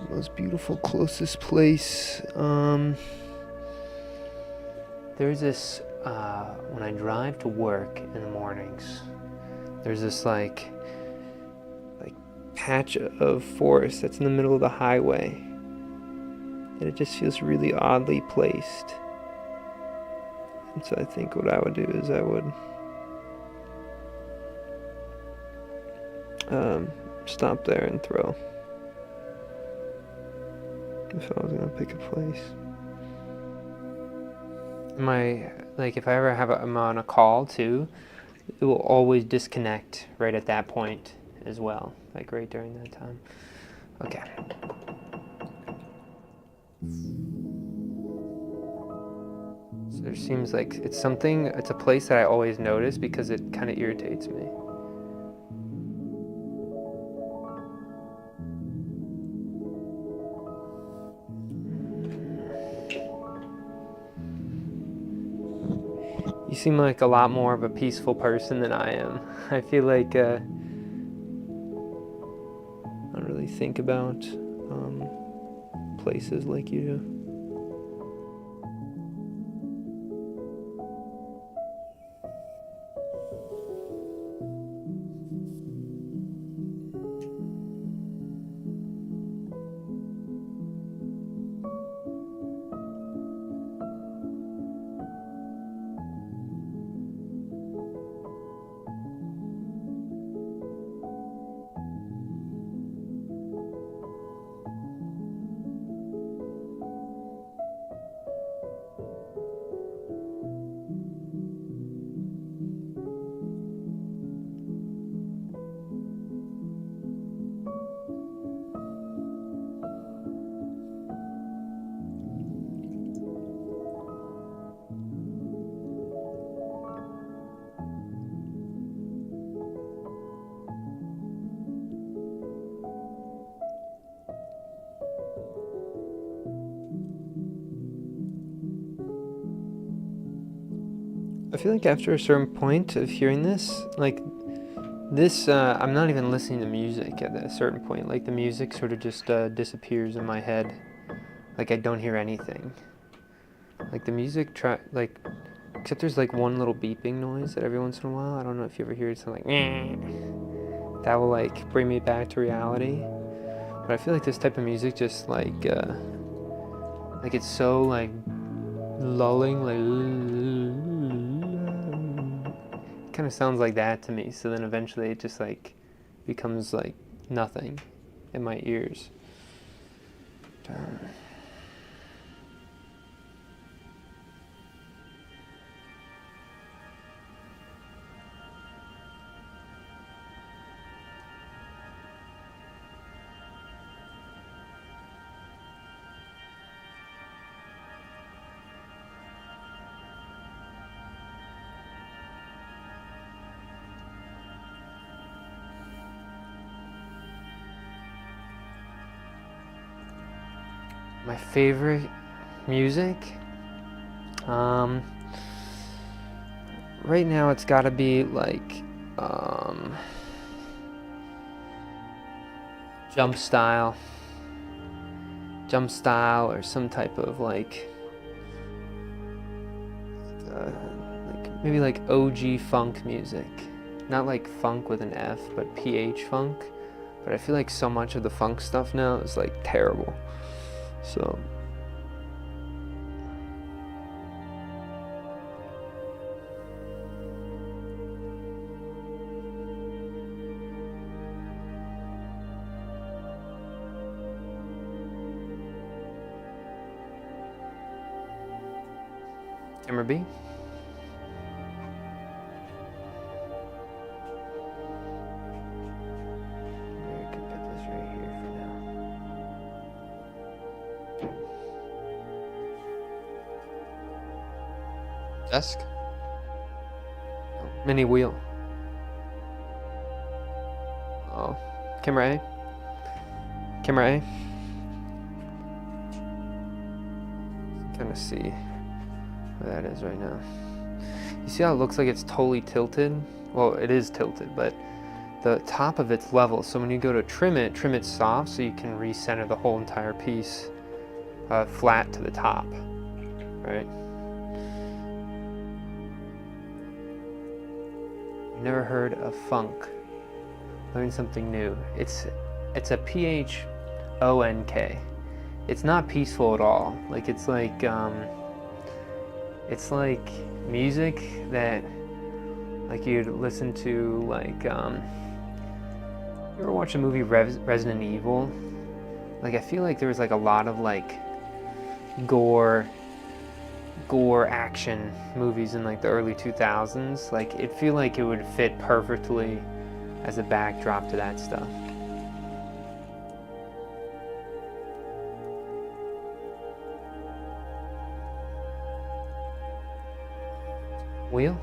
Most beautiful closest place. There's this when I drive to work in the mornings, there's this like patch of forest that's in the middle of the highway, and it just feels really oddly placed. So I think what I would do is I would stop there and throw. If I was gonna pick a place. If I ever I'm on a call too, it will always disconnect right at that point as well, like right during that time. Okay. So there seems like it's a place that I always notice because it kind of irritates me. You seem like a lot more of a peaceful person than I am. I feel like I don't really think about places like you do. I feel like after a certain point of hearing this, I'm not even listening to music at a certain point. Like the music sort of just disappears in my head. Like I don't hear anything. Like the music, except there's like one little beeping noise that every once in a while. I don't know if you ever hear it, something like that will like bring me back to reality. But I feel like this type of music just like it's so like lulling, kind of sounds like that to me. So then eventually it just like becomes like nothing in my ears. My favorite music? Right now it's gotta be like jump style or some type of like maybe like OG funk music. Not like funk with an F, but PH funk. But I feel like so much of the funk stuff now is like terrible. So Camera B. I can put this right here for now. Desk. Oh, mini wheel. Oh, camera A. Camera A. Kind of see where that is right now. You see how it looks like it's totally tilted? Well, it is tilted, but the top of it's level. So when you go to trim it soft so you can recenter the whole entire piece flat to the top, right? Never heard of funk. Learn something new. It's a PHONK. It's not peaceful at all. Like it's like It's like music that, like, you'd listen to, like, you ever watch the movie Resident Evil? Like, I feel like there was like a lot of like gore action movies in like the early 2000s. Like, it feel like it would fit perfectly as a backdrop to that stuff. Wheel?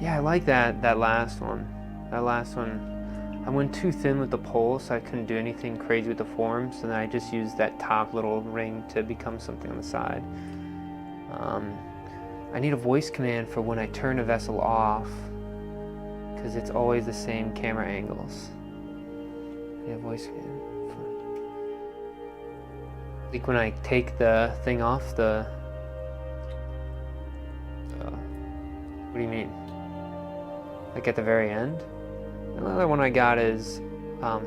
Yeah, I like that last one. That last one, I went too thin with the pole, so I couldn't do anything crazy with the forms, and I just used that top little ring to become something on the side. I need a voice command for when I turn a vessel off, because it's always the same camera angles. Yeah, voice command. Like when I take the thing off the... what do you mean? Like at the very end? Another one I got is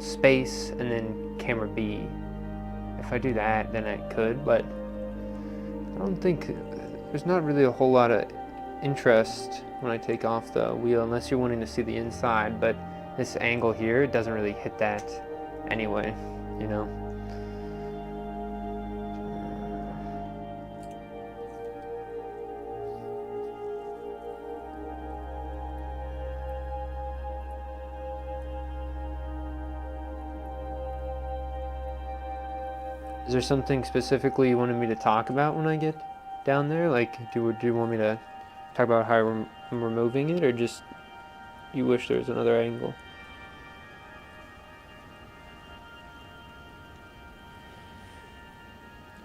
space and then camera B. If I do that, then I could, but I don't think... There's not really a whole lot of interest when I take off the wheel, unless you're wanting to see the inside, but this angle here, it doesn't really hit that anyway, you know? Is there something specifically you wanted me to talk about when I get down there? Like, do you want me to talk about how I'm removing it, or just you wish there was another angle?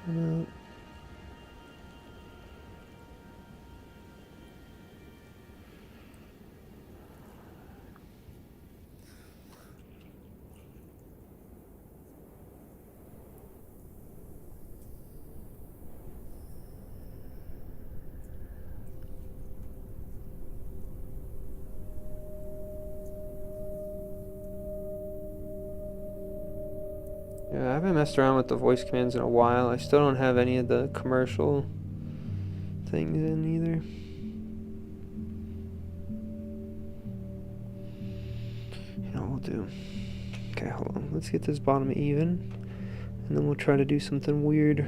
No. Yeah, I haven't messed around with the voice commands in a while. I still don't have any of the commercial things in either. You know what we'll do? Okay, hold on. Let's get this bottom even, and then we'll try to do something weird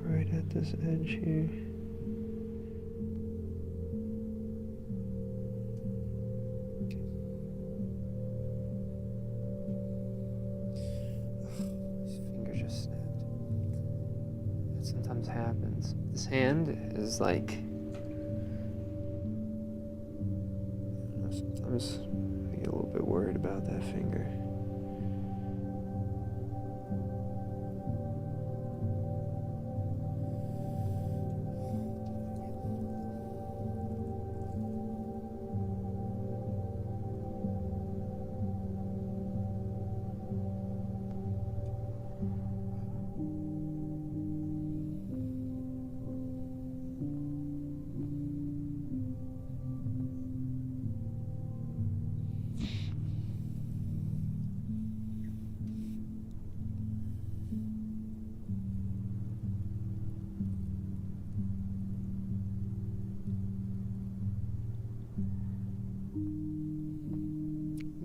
right at this edge here. Happens. This hand is like, sometimes I get a little bit worried about that finger.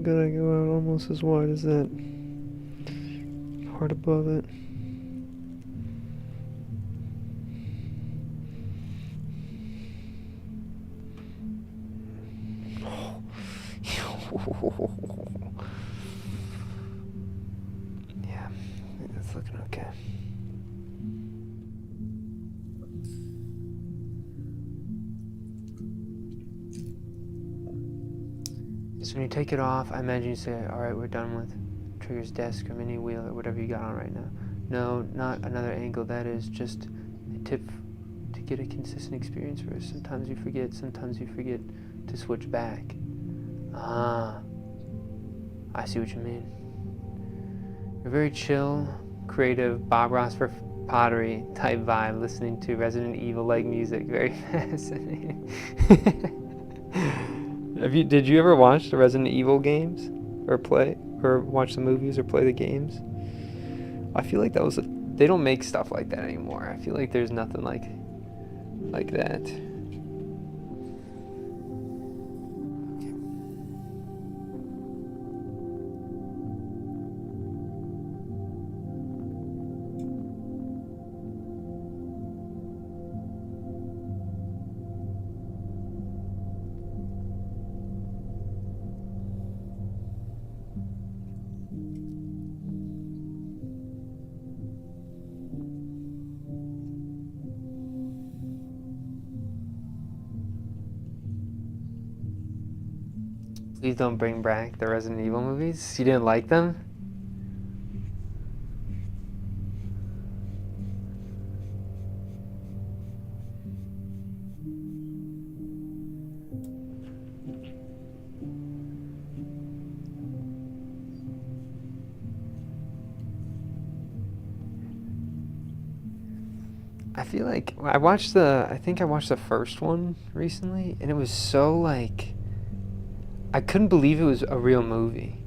Gotta go out almost as wide as that part above it. yeah, I think that's looking okay. So when you take it off, I imagine you say, all right, we're done with Trigger's desk or mini wheel or whatever you got on right now. No, not another angle. That is just a tip to get a consistent experience for us. Sometimes you forget to switch back. Ah, I see what you mean. You're very chill, creative, Bob Ross for pottery type vibe, listening to Resident Evil like music. Very fascinating. Did you ever watch the Resident Evil games, or play, or watch the movies, or play the games? I feel like that was they don't make stuff like that anymore. I feel like there's nothing like that. Please don't bring back the Resident Evil movies. You didn't like them? I feel like I think I watched the first one recently, and it was so like, I couldn't believe it was a real movie.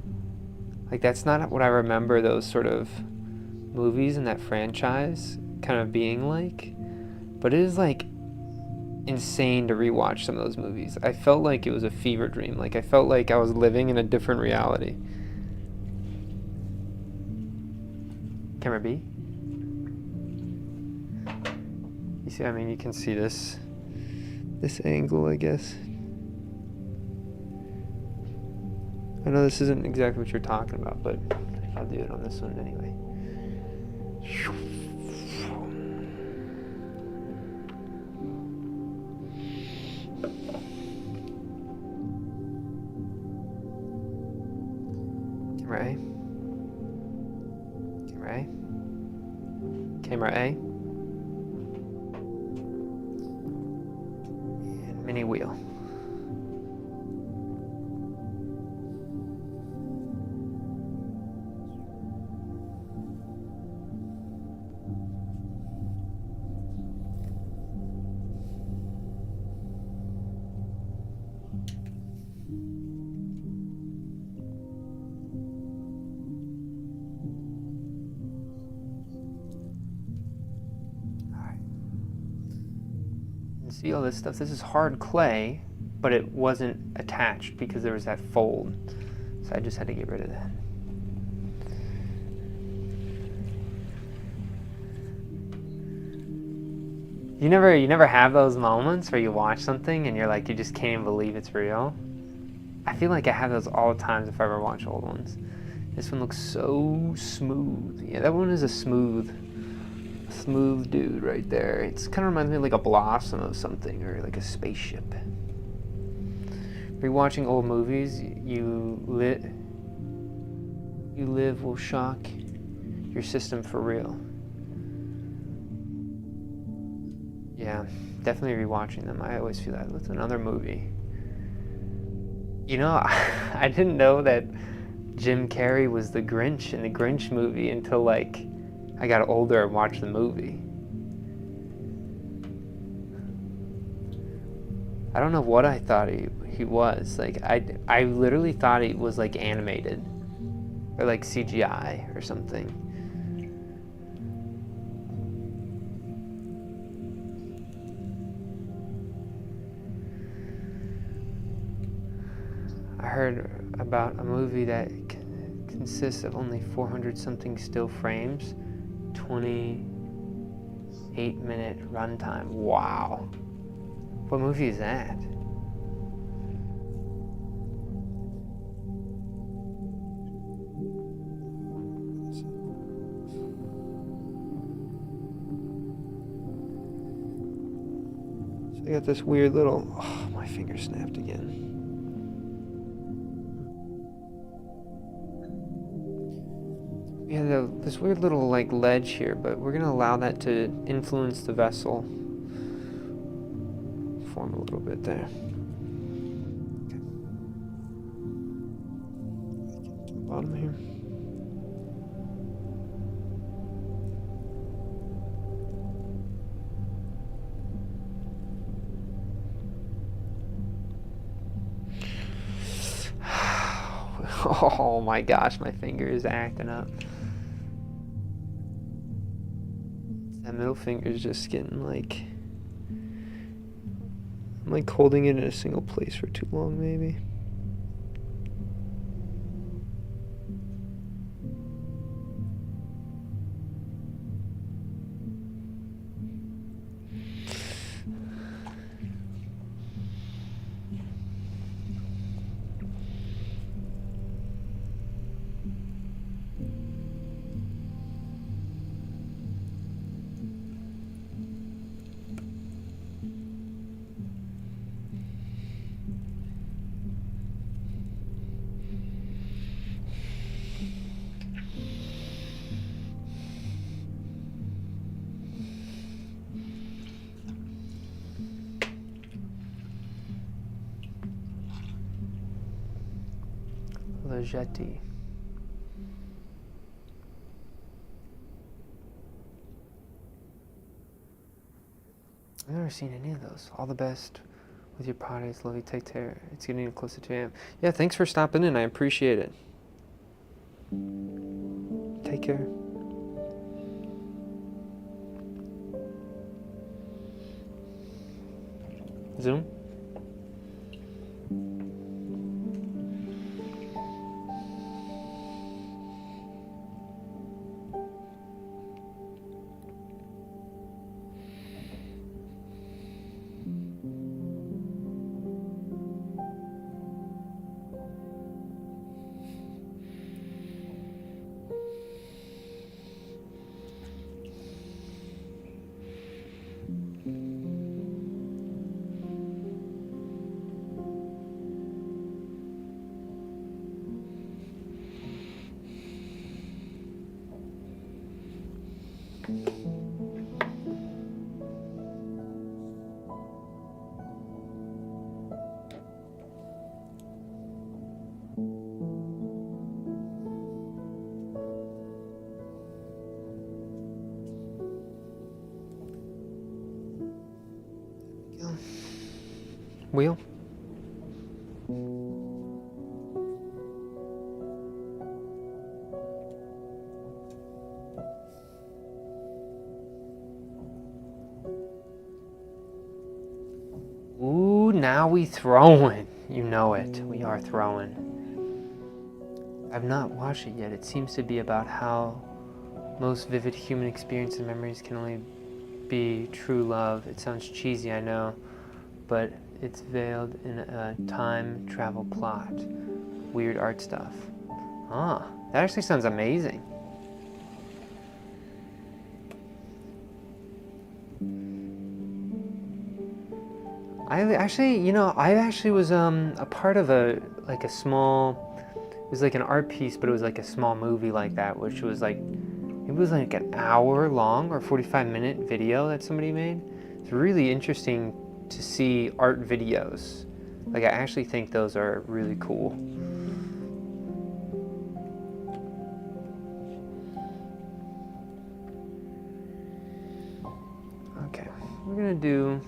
Like, that's not what I remember those sort of movies in that franchise kind of being like. But it is like insane to rewatch some of those movies. I felt like it was a fever dream. Like, I felt like I was living in a different reality. Camera B? You see, I mean, you can see this Angle, I guess. I know this isn't exactly what you're talking about, but I'll do it on this one anyway. Camera A. Camera A. Camera A. And mini wheel. See all this stuff? This is hard clay, but it wasn't attached because there was that fold. So I just had to get rid of that. You never have those moments where you watch something and you're like, you just can't even believe it's real? I feel like I have those all the times if I ever watch old ones. This one looks so smooth. Yeah, that one is a smooth dude right there. It's kind of reminds me of like a blossom of something, or like a spaceship. Rewatching old movies, you live will shock your system for real. Yeah, definitely rewatching them. I always feel that with another movie. You know, I didn't know that Jim Carrey was the Grinch in the Grinch movie until like I got older and watched the movie. I don't know what I thought he was. Like, I literally thought he was like animated or like CGI or something. I heard about a movie that consists of only 400 something still frames, 28-minute runtime. Wow. What movie is that? So I got this weird little, oh, my finger snapped again. Yeah, this weird little like ledge here, but we're gonna allow that to influence the vessel. Form a little bit there. Okay. To the bottom here. Oh my gosh, my finger is acting up. That middle finger is just getting like... I'm like holding it in a single place for too long, maybe. Legeti. I've never seen any of those. All the best with your projects. Love you. Take care. It's getting closer to 2 a.m. Yeah, thanks for stopping in. I appreciate it. Take care. Zoom? Wheel? Ooh, now we throwing. You know it. We are throwing. I've not watched it yet. It seems to be about how most vivid human experience and memories can only be true love. It sounds cheesy, I know, but it's veiled in a time travel plot. Weird art stuff. Ah, that actually sounds amazing. I actually was a part of a small, it was like an art piece, but it was like a small movie like that, which was like, it was like an hour long or 45-minute video that somebody made. It's really interesting to see art videos. Like, I actually think those are really cool. Okay, we're gonna do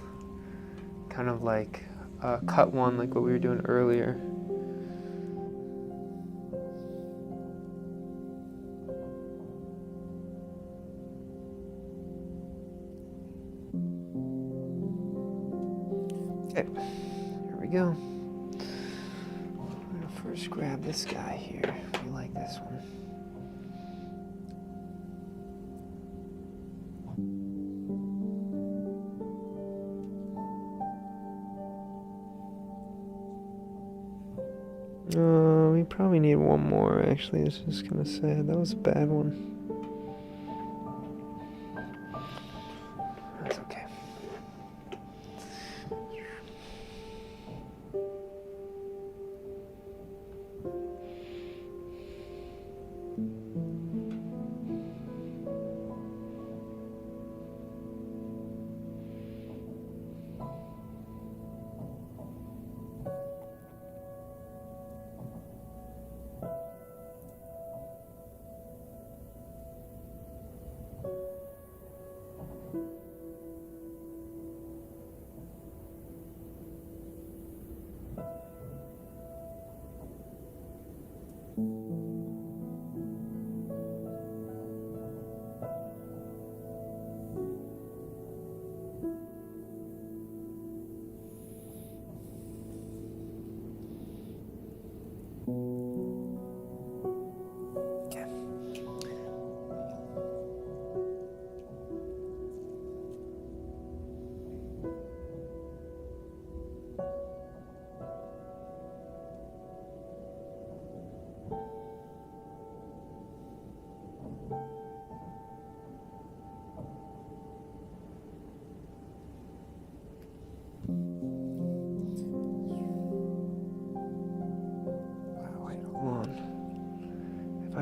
kind of like a cut one, like what we were doing earlier. Okay, here we go. I'm gonna first grab this guy here. We like this one. We probably need one more, actually. It's just kind of sad. That was a bad one. That's okay.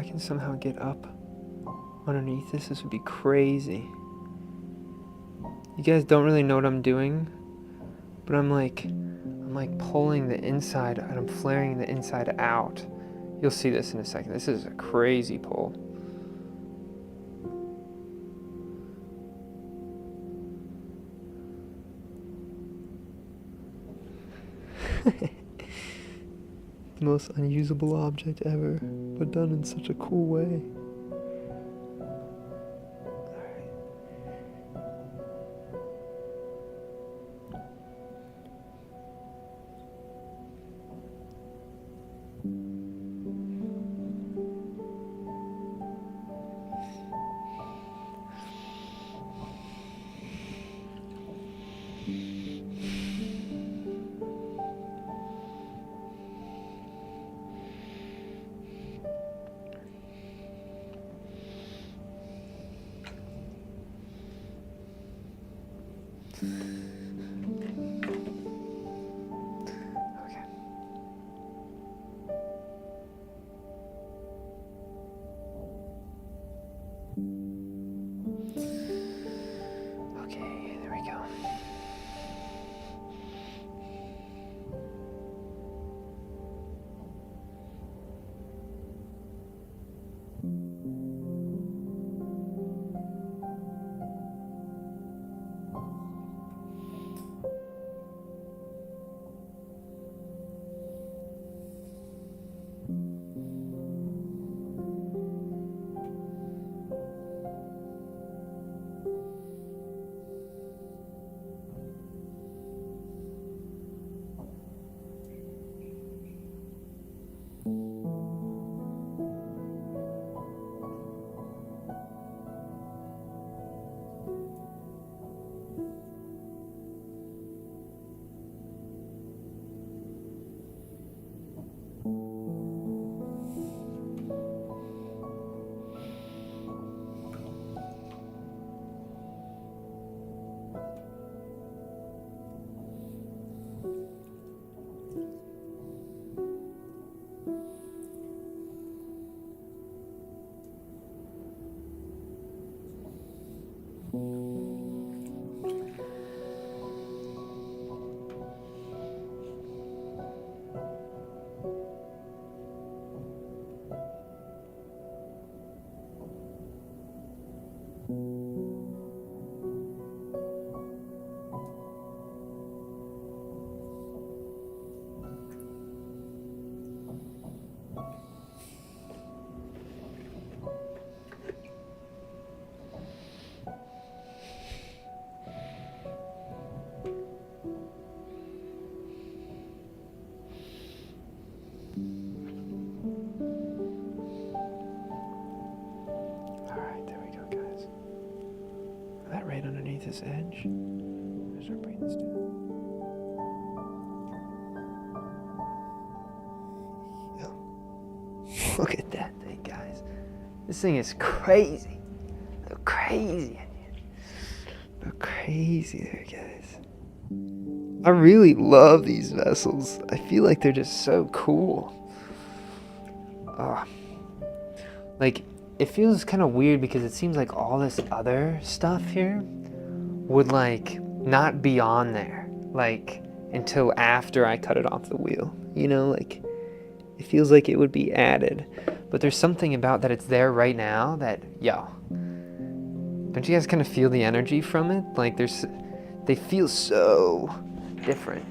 can somehow get up underneath this, this would be crazy. You guys don't really know what I'm doing, but I'm like pulling the inside and I'm flaring the inside out. You'll see this in a second. This is a crazy pull. The most unusable object ever, but done in such a cool way. Okay. Okay, there we go. Right underneath this edge. I'm gonna start bringing this down. Yeah. Look at that thing, guys. This thing is crazy. They're crazy. They're crazy there, guys. I really love these vessels. I feel like they're just so cool. Like, it feels kind of weird because it seems like all this other stuff here would like not be on there like until after I cut it off the wheel, you know, like it feels like it would be added, but there's something about that it's there right now that, don't you guys kind of feel the energy from it? Like they feel so different.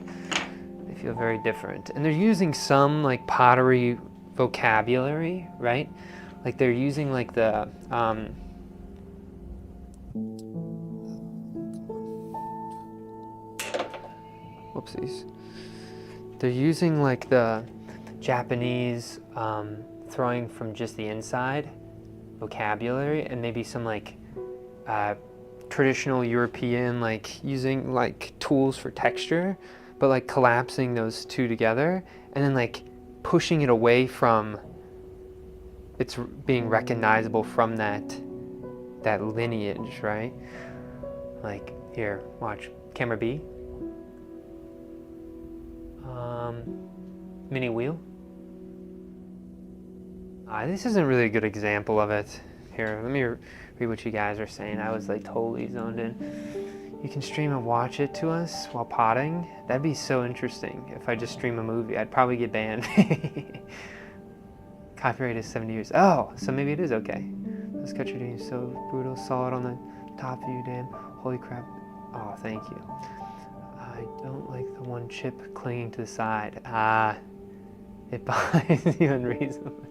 They feel very different, and they're using some like pottery vocabulary, right? Like they're using like the whoopsies. They're using like the Japanese throwing from just the inside vocabulary, and maybe some like traditional European like using like tools for texture, but like collapsing those two together and then like pushing it away from it's being recognizable from that lineage, right? Like here, watch, camera B. Mini wheel. This isn't really a good example of it. Here, let me read what you guys are saying. I was like totally zoned in. You can stream and watch it to us while potting. That'd be so interesting. If I just stream a movie, I'd probably get banned. Copyright is 70 years. Oh, so maybe it is okay. This cut you're doing is so brutal. Saw it on the top view, Dan. Holy crap. Oh, thank you. I don't like the one chip clinging to the side. It bothers you unreasonably.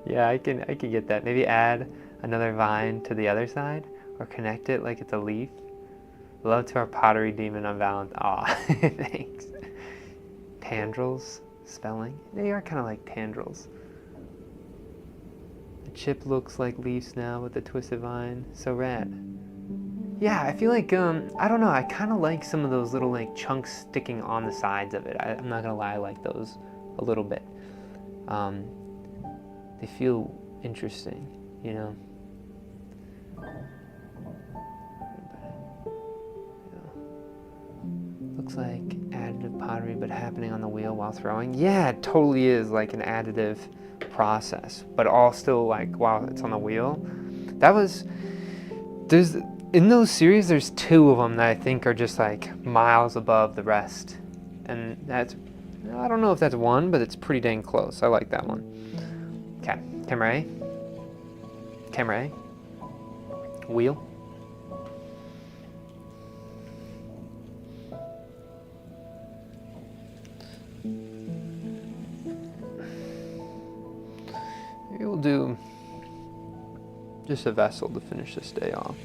Yeah, I can get that. Maybe add another vine to the other side, or connect it like it's a leaf. Love to our pottery demon on Valentine. Aw, thanks. Tendrils spelling. They are kind of like tendrils. The chip looks like leaves now with the twisted vine. So rad. Yeah, I feel like, I don't know, I kind of like some of those little like chunks sticking on the sides of it. I'm not gonna lie, I like those a little bit. They feel interesting, you know? Looks like additive pottery, but happening on the wheel while throwing. Yeah, it totally is like an additive process, but all still like while it's on the wheel. In those series, there's 2 of them that I think are just like miles above the rest. And I don't know if that's 1, but it's pretty dang close. I like that one. Okay, camera A. Wheel. Maybe we'll do just a vessel to finish this day off.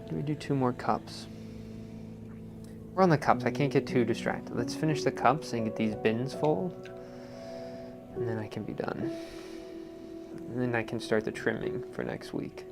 Do we do 2 more cups? We're on the cups. I can't get too distracted. Let's finish the cups and get these bins full. And then I can be done. And then I can start the trimming for next week.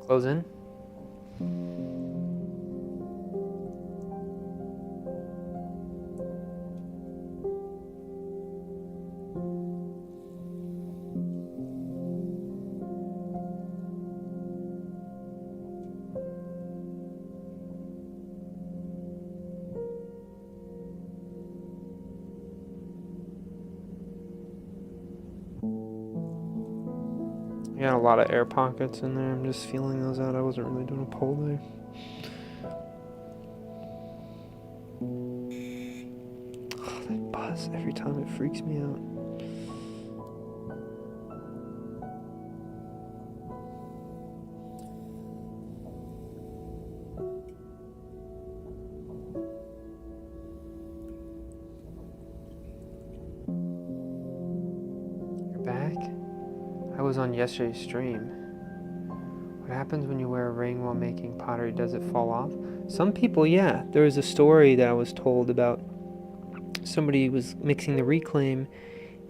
Close in. You got a lot of air pockets in there. I'm just feeling those out. I wasn't really doing a pull there. Oh, that buzz every time, it freaks me out. You're back? I was on yesterday's stream. What happens when you wear a ring while making pottery? Does it fall off? Some people, yeah. There was a story that I was told about somebody was mixing the reclaim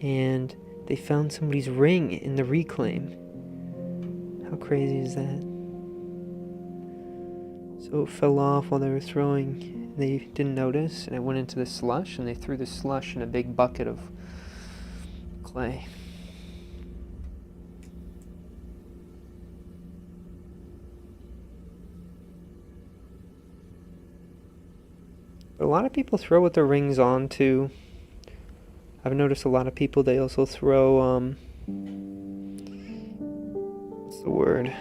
and they found somebody's ring in the reclaim. How crazy is that? So it fell off while they were throwing. They didn't notice, and it went into the slush, and they threw the slush in a big bucket of clay. But a lot of people throw with their rings on too. I've noticed a lot of people, they also throw, what's the word?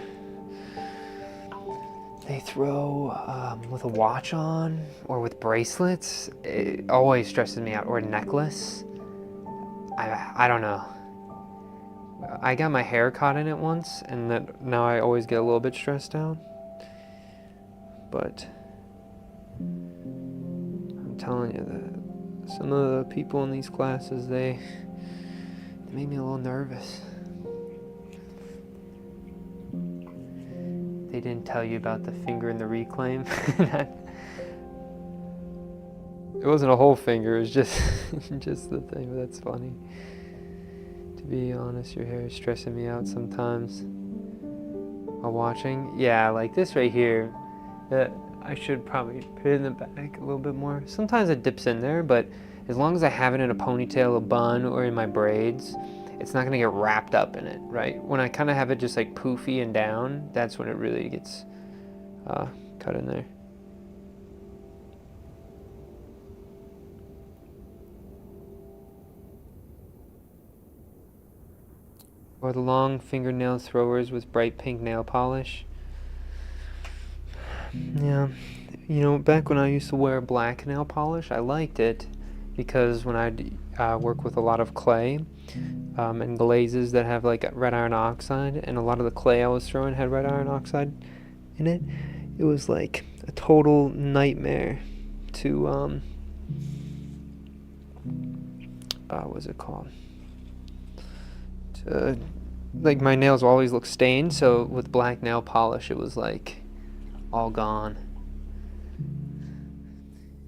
They throw with a watch on or with bracelets. It always stresses me out. Or a necklace. I don't know. I got my hair caught in it once, and now I always get a little bit stressed out. But I'm telling you that some of the people in these classes, they made me a little nervous. They didn't tell you about the finger in the reclaim. It wasn't a whole finger, it was just just the thing, but that's funny. To be honest, your hair is stressing me out sometimes while watching. Yeah, like this right here. I should probably put it in the back a little bit more. Sometimes it dips in there, but as long as I have it in a ponytail, a bun, or in my braids, it's not gonna get wrapped up in it, right? When I kind of have it just like poofy and down, that's when it really gets cut in there. Or the long fingernail throwers with bright pink nail polish. Yeah, you know, back when I used to wear black nail polish, I liked it because when I'd work with a lot of clay and glazes that have like red iron oxide, and a lot of the clay I was throwing had red iron oxide in it, it was like a total nightmare to, what's it called? Like my nails always look stained, so with black nail polish it was like all gone.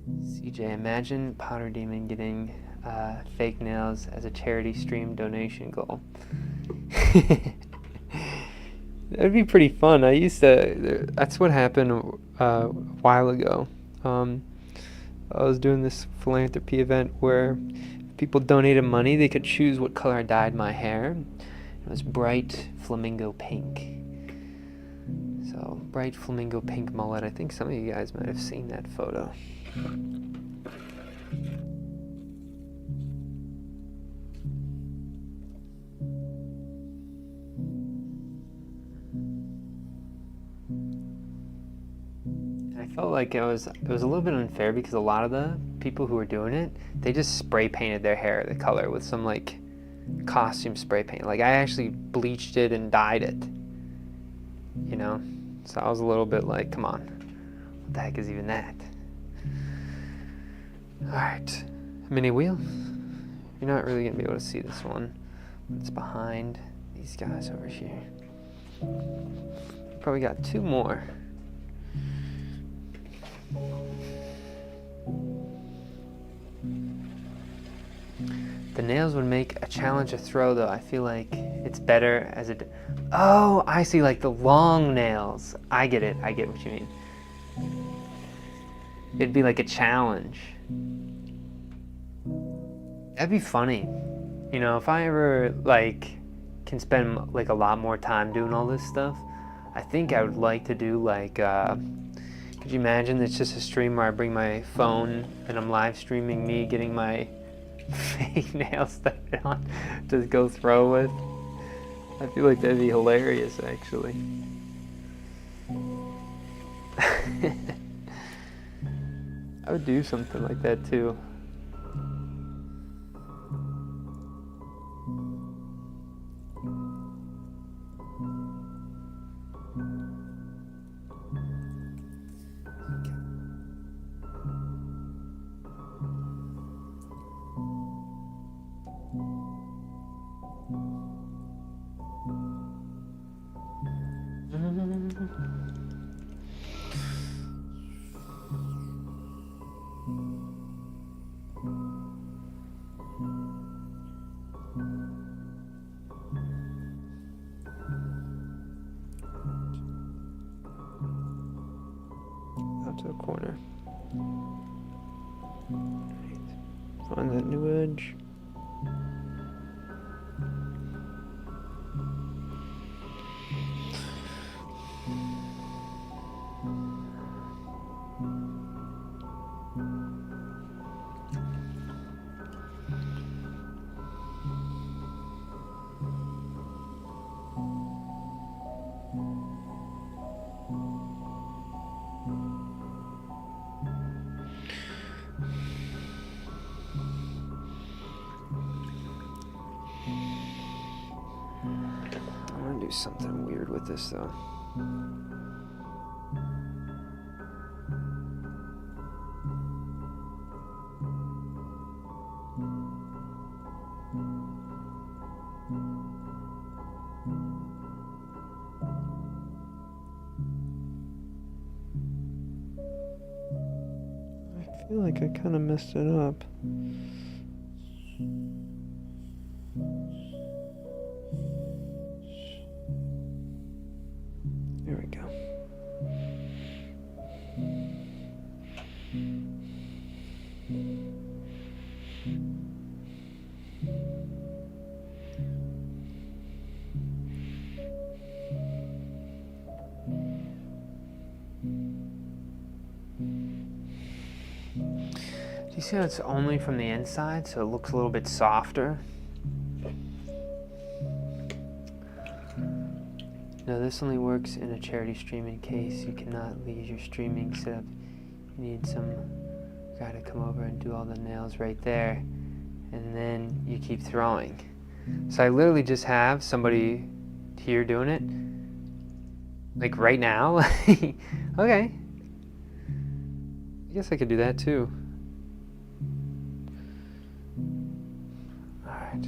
CJ, imagine Powder Demon getting fake nails as a charity stream donation goal. That'd be pretty fun. I used to, that's what happened a while ago. I was doing this philanthropy event where people donated money, they could choose what color I dyed my hair. It was bright flamingo pink. So, bright flamingo pink mullet. I think some of you guys might have seen that photo. I felt like it was a little bit unfair because a lot of the people who were doing it, they just spray painted their hair the color with some like costume spray paint. Like I actually bleached it and dyed it, you know? So I was a little bit like, come on, what the heck is even that? Alright, mini wheel. You're not really gonna be able to see this one. It's behind these guys over here. Probably got two more. The nails would make a challenge to throw, though. I feel like it's better as a... Oh, I see, like the long nails. I get it. I get what you mean. It'd be like a challenge. That'd be funny. You know, if I ever, like, can spend, like, a lot more time doing all this stuff, I think I would like to do, like, could you imagine it's just a stream where I bring my phone and I'm live streaming me getting my fake nail stuff on to go throw with? I feel like that'd be hilarious, actually. I would do something like that too. Out to a corner. Right. Find that new edge. I want to do something weird with this though. I feel like I kind of messed it up. There we go. see how it's only from the inside, so it looks a little bit softer? No, this only works in a charity streaming case. You cannot leave your streaming setup. You need some guy to come over and do all the nails right there, and then you keep throwing. So I literally just have somebody here doing it, like right now. Okay, I guess I could do that too. All right,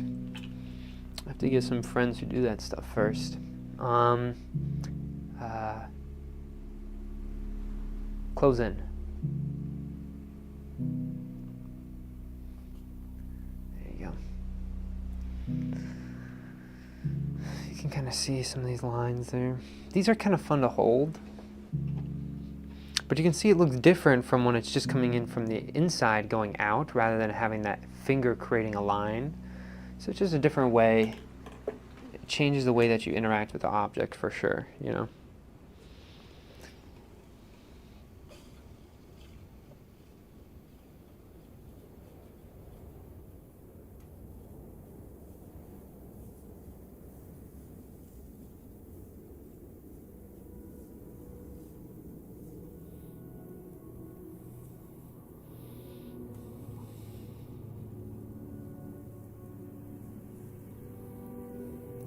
I have to get some friends who do that stuff first. Close in. There you go. You can kind of see some of these lines there. These are kind of fun to hold, but you can see it looks different from when it's just coming in from the inside going out rather than having that finger creating a line. So it's just a different way. It changes the way that you interact with the object for sure, you know.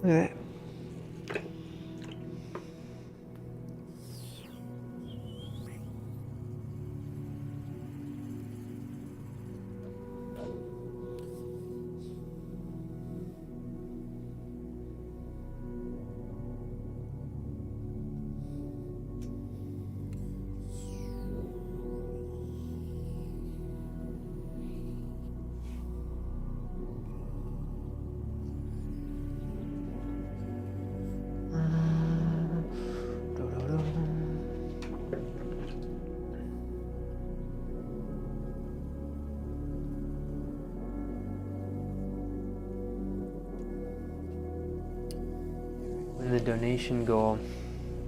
Look at that. When the donation goal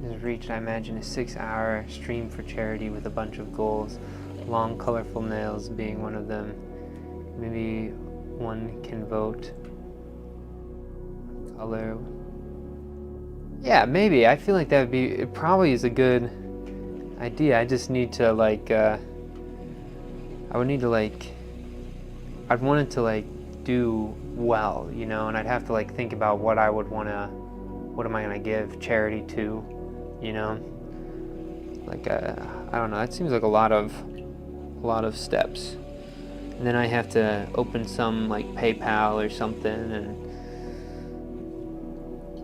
is reached, I imagine a 6-hour stream for charity with a bunch of goals, long colorful nails being one of them. Maybe one can vote color. Yeah, maybe. I feel like that would be, it probably is a good idea. I just need to like, I would need to like, I'd want it to like do well, you know, and I'd have to like think about what I would want to, what am I going to give charity to, you know? Like, I don't know, that seems like a lot of steps. And then I have to open some like PayPal or something, and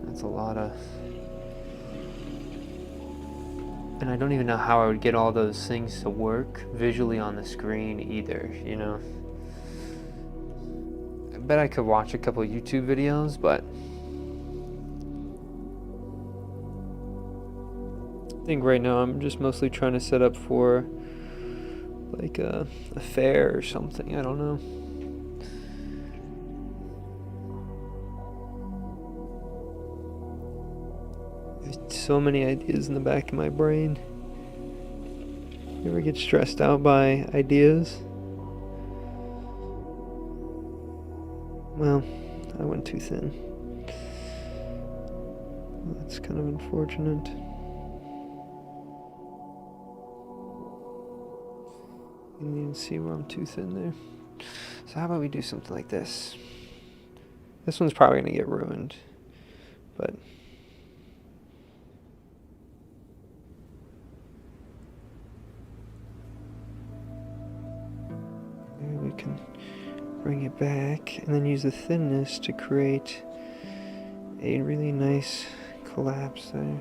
that's a lot of, and I don't even know how I would get all those things to work visually on the screen either, you know? I bet I could watch a couple YouTube videos, but I think right now I'm just mostly trying to set up for like a fair or something. I don't know. There's so many ideas in the back of my brain. You ever get stressed out by ideas? Well, I went too thin. That's kind of unfortunate. You can even see where I'm too thin there. So how about we do something like this? This one's probably gonna get ruined, but maybe we can bring it back and then use the thinness to create a really nice collapse there.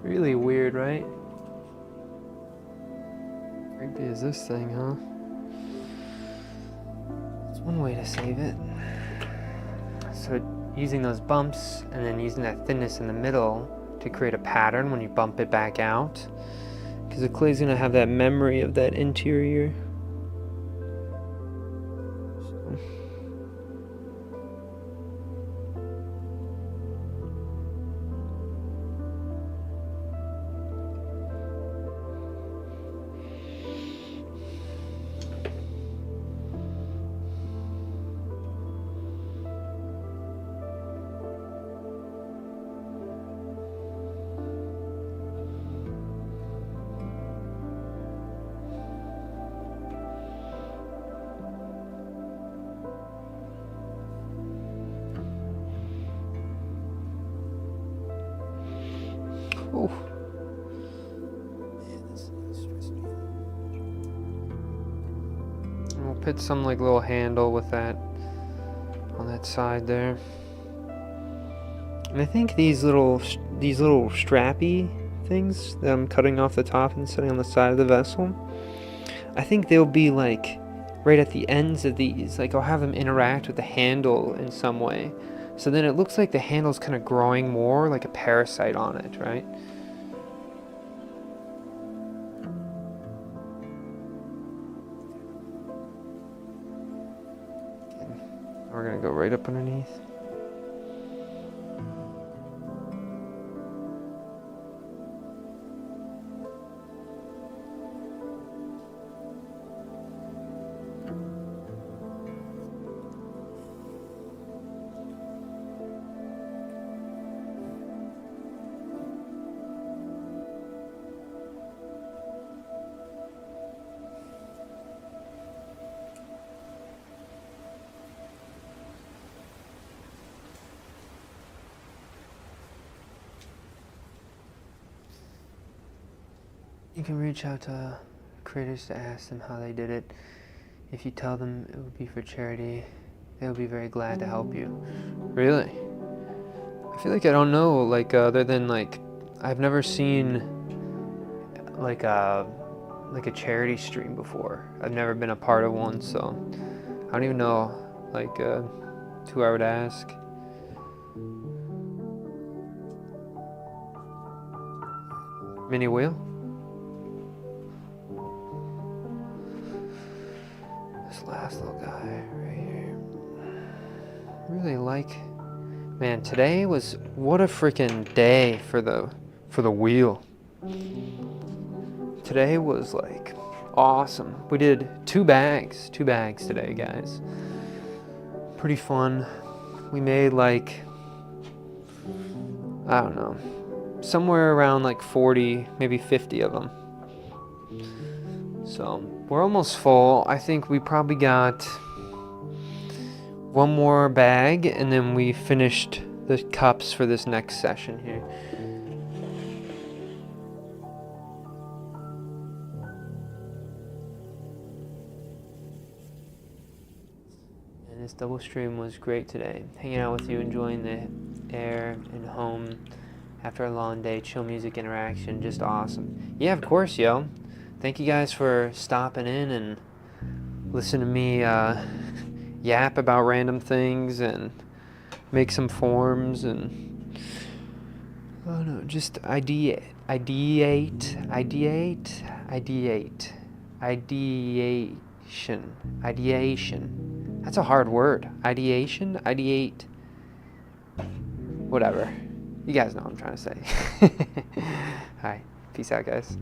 Really weird, right? Creepy is this thing, huh? That's one way to save it. So using those bumps and then using that thinness in the middle to create a pattern when you bump it back out. because the clay's gonna have that memory of that interior. Oh, Man, this stressed me out. And we'll put some like little handle with that on that side there. and I think these little strappy things that I'm cutting off the top and setting on the side of the vessel, I think they'll be like right at the ends of these. Like I'll have them interact with the handle in some way. So then it looks like the handle's kind of growing more like a parasite on it, right? We're gonna go right up underneath. You can reach out to creators to ask them how they did it. If you tell them it would be for charity, they'll be very glad to help you. Really? I feel like I don't know, like other than like I've never seen like a charity stream before. I've never been a part of one, so I don't even know like who I would ask. Mini wheel? This last little guy right here. Really like, man, today was what a freaking day for the wheel. Today was like awesome. We did two bags today, guys. Pretty fun. We made like, I don't know, somewhere around like 40, maybe 50 of them. So we're almost full. I think we probably got one more bag and then we finished the cups for this next session here. And this double stream was great today. Hanging out with you, enjoying the air and home after a long day, chill music interaction, just awesome. Yeah, of course, yo. Thank you guys for stopping in and listen to me yap about random things and make some forms and I don't know, just ideation. That's a hard word. Ideate. Whatever. You guys know what I'm trying to say. All right. Peace out, guys.